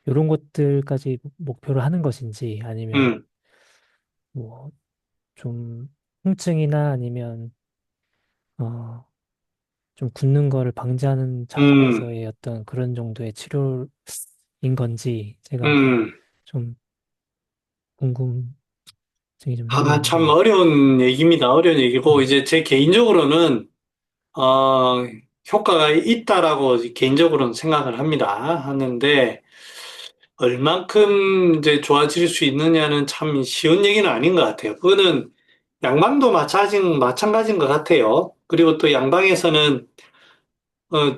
이런 것들까지 목표를 하는 것인지 아니면 음, 뭐 좀 통증이나 아니면 좀 굳는 거를 방지하는 음, 차원에서의 어떤 그런 정도의 치료인 건지 제가 음. 좀 궁금증이 좀 아, 참 생기는데, 어려운 얘기입니다. 어려운 얘기고, 네. 이제 제 개인적으로는, 어, 효과가 있다라고 개인적으로는 생각을 합니다. 하는데, 얼만큼 이제 좋아질 수 있느냐는 참 쉬운 얘기는 아닌 것 같아요. 그거는 양방도 마찬가지인 것 같아요. 그리고 또 양방에서는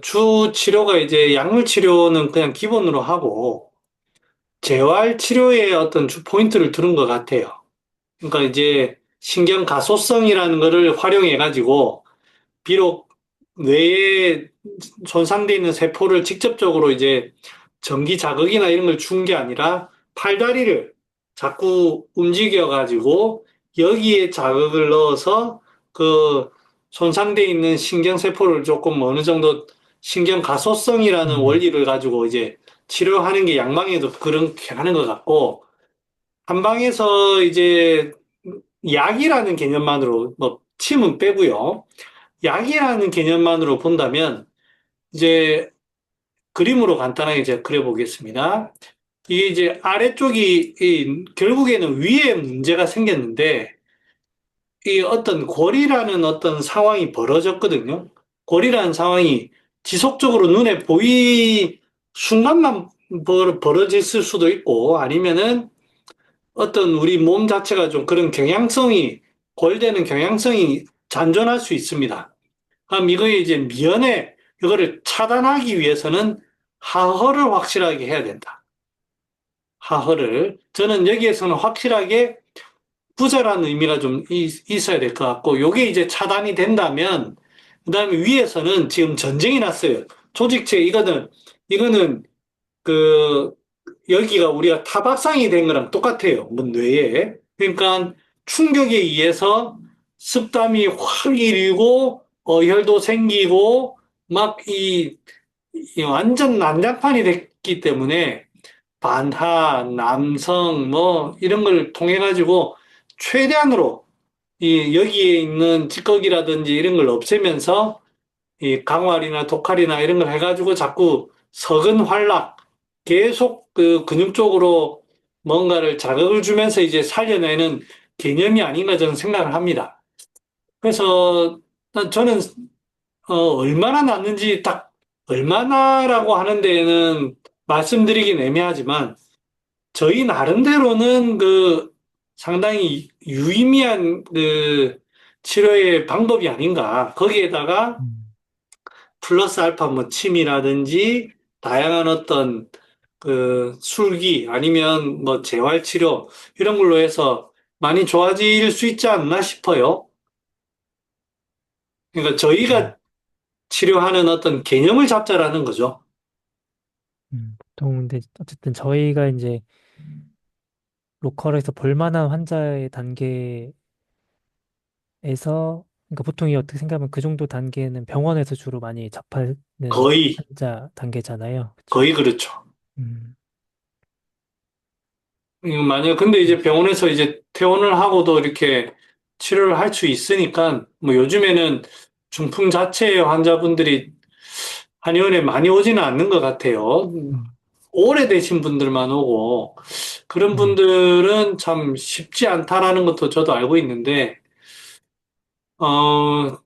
주 치료가 이제 약물 치료는 그냥 기본으로 하고 재활 치료에 어떤 주 포인트를 두는 것 같아요. 그러니까 이제 신경 가소성이라는 거를 활용해 가지고 비록 뇌에 손상돼 있는 세포를 직접적으로 이제 전기 자극이나 이런 걸 준 게 아니라 팔다리를 자꾸 움직여 가지고 여기에 자극을 넣어서 그 손상돼 있는 신경 세포를 조금 어느 정도 신경 가소성이라는 음, 원리를 가지고 이제 치료하는 게 양방에도 그렇게 하는 것 같고 한방에서 이제 약이라는 개념만으로 뭐 침은 빼고요. 약이라는 개념만으로 본다면 이제 그림으로 간단하게 제가 그려보겠습니다. 이게 이제 아래쪽이 결국에는 위에 문제가 생겼는데 이 어떤 골이라는 어떤 상황이 벌어졌거든요. 골이라는 상황이 지속적으로 눈에 순간만 벌어졌을 수도 있고 아니면은 어떤 우리 몸 자체가 좀 그런 골되는 경향성이 잔존할 수 있습니다. 그럼 이거에 이제 이거를 차단하기 위해서는 하허를 확실하게 해야 된다. 하허를. 저는 여기에서는 확실하게 부자라는 의미가 좀 있어야 될 것 같고, 요게 이제 차단이 된다면, 그 다음에 위에서는 지금 전쟁이 났어요. 조직체, 이거는 그, 여기가 우리가 타박상이 된 거랑 똑같아요. 뭐 뇌에. 그러니까 충격에 의해서 습담이 확 일고, 혈도 생기고, 막 이 완전 난장판이 됐기 때문에 반하, 남성, 뭐, 이런 걸 통해 가지고 최대한으로 여기에 있는 찌꺼기라든지 이런 걸 없애면서 이 강활이나 독활이나 이런 걸 해가지고 자꾸 석은 활락 계속 그 근육 쪽으로 뭔가를 자극을 주면서 이제 살려내는 개념이 아닌가 저는 생각을 합니다. 그래서 저는 얼마나 낫는지 딱 얼마나라고 하는 데에는 말씀드리긴 애매하지만 저희 나름대로는 그 상당히 유의미한 그 치료의 방법이 아닌가. 거기에다가 음, 플러스 알파 뭐 침이라든지 다양한 어떤 그 술기 아니면 뭐 재활 치료 이런 걸로 해서 많이 좋아질 수 있지 않나 싶어요. 그러니까 네. 저희가 치료하는 어떤 개념을 잡자라는 거죠. 보통 근데 어쨌든 저희가 이제 로컬에서 볼 만한 환자의 단계에서, 그러니까 보통 이 어떻게 생각하면 그 정도 단계는 병원에서 주로 많이 접하는 거의, 환자 단계잖아요. 그렇죠? 거의 그렇죠. 음, 만약 근데 이제 병원에서 이제 퇴원을 하고도 이렇게 치료를 할 수 있으니까 뭐 요즘에는 중풍 자체의 환자분들이 한의원에 많이 오지는 않는 것 같아요. 음, 오래되신 분들만 오고 그런 네, 분들은 참 쉽지 않다라는 것도 저도 알고 있는데 어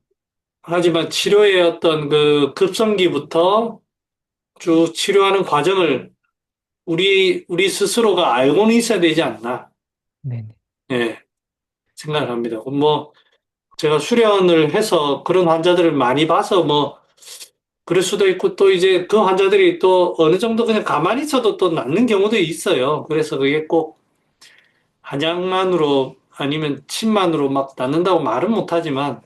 하지만 치료의 어떤 그 급성기부터 쭉 치료하는 과정을 우리 스스로가 알고는 있어야 되지 않나 네네. 예 생각을 합니다. 뭐 제가 수련을 해서 그런 환자들을 많이 봐서 뭐 그럴 수도 있고 또 이제 그 환자들이 또 어느 정도 그냥 가만히 있어도 또 낫는 경우도 있어요. 그래서 그게 꼭 한약만으로 아니면 침만으로 막 낫는다고 말은 못하지만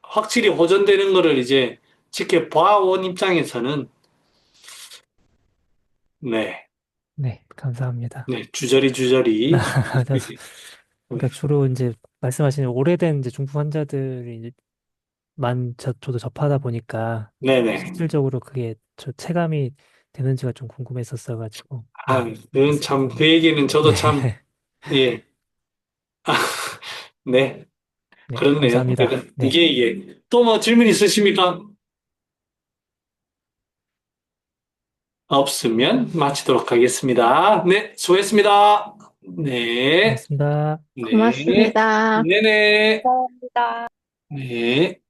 확실히 호전되는 거를 이제 지켜봐온 입장에서는 네, 네, 감사합니다. 네, 주저리 주저리. 그러니까 주로 이제 말씀하신 오래된 이제 중풍 환자들이 이제 저도 접하다 보니까 네네. 실질적으로 그게 저 체감이 되는지가 좀 궁금했었어가지고, 아, 네, 그건 참, 알겠습니다. 그 얘기는 저도 네, 참, 예, 네. 네, 그렇네요. 감사합니다. 그러니까 네. 예. 또 뭐 질문 있으십니까? 없으면 마치도록 하겠습니다. 네, 수고했습니다. 네, 고맙습니다. 네, 고맙습니다. 네네, 감사합니다. 네.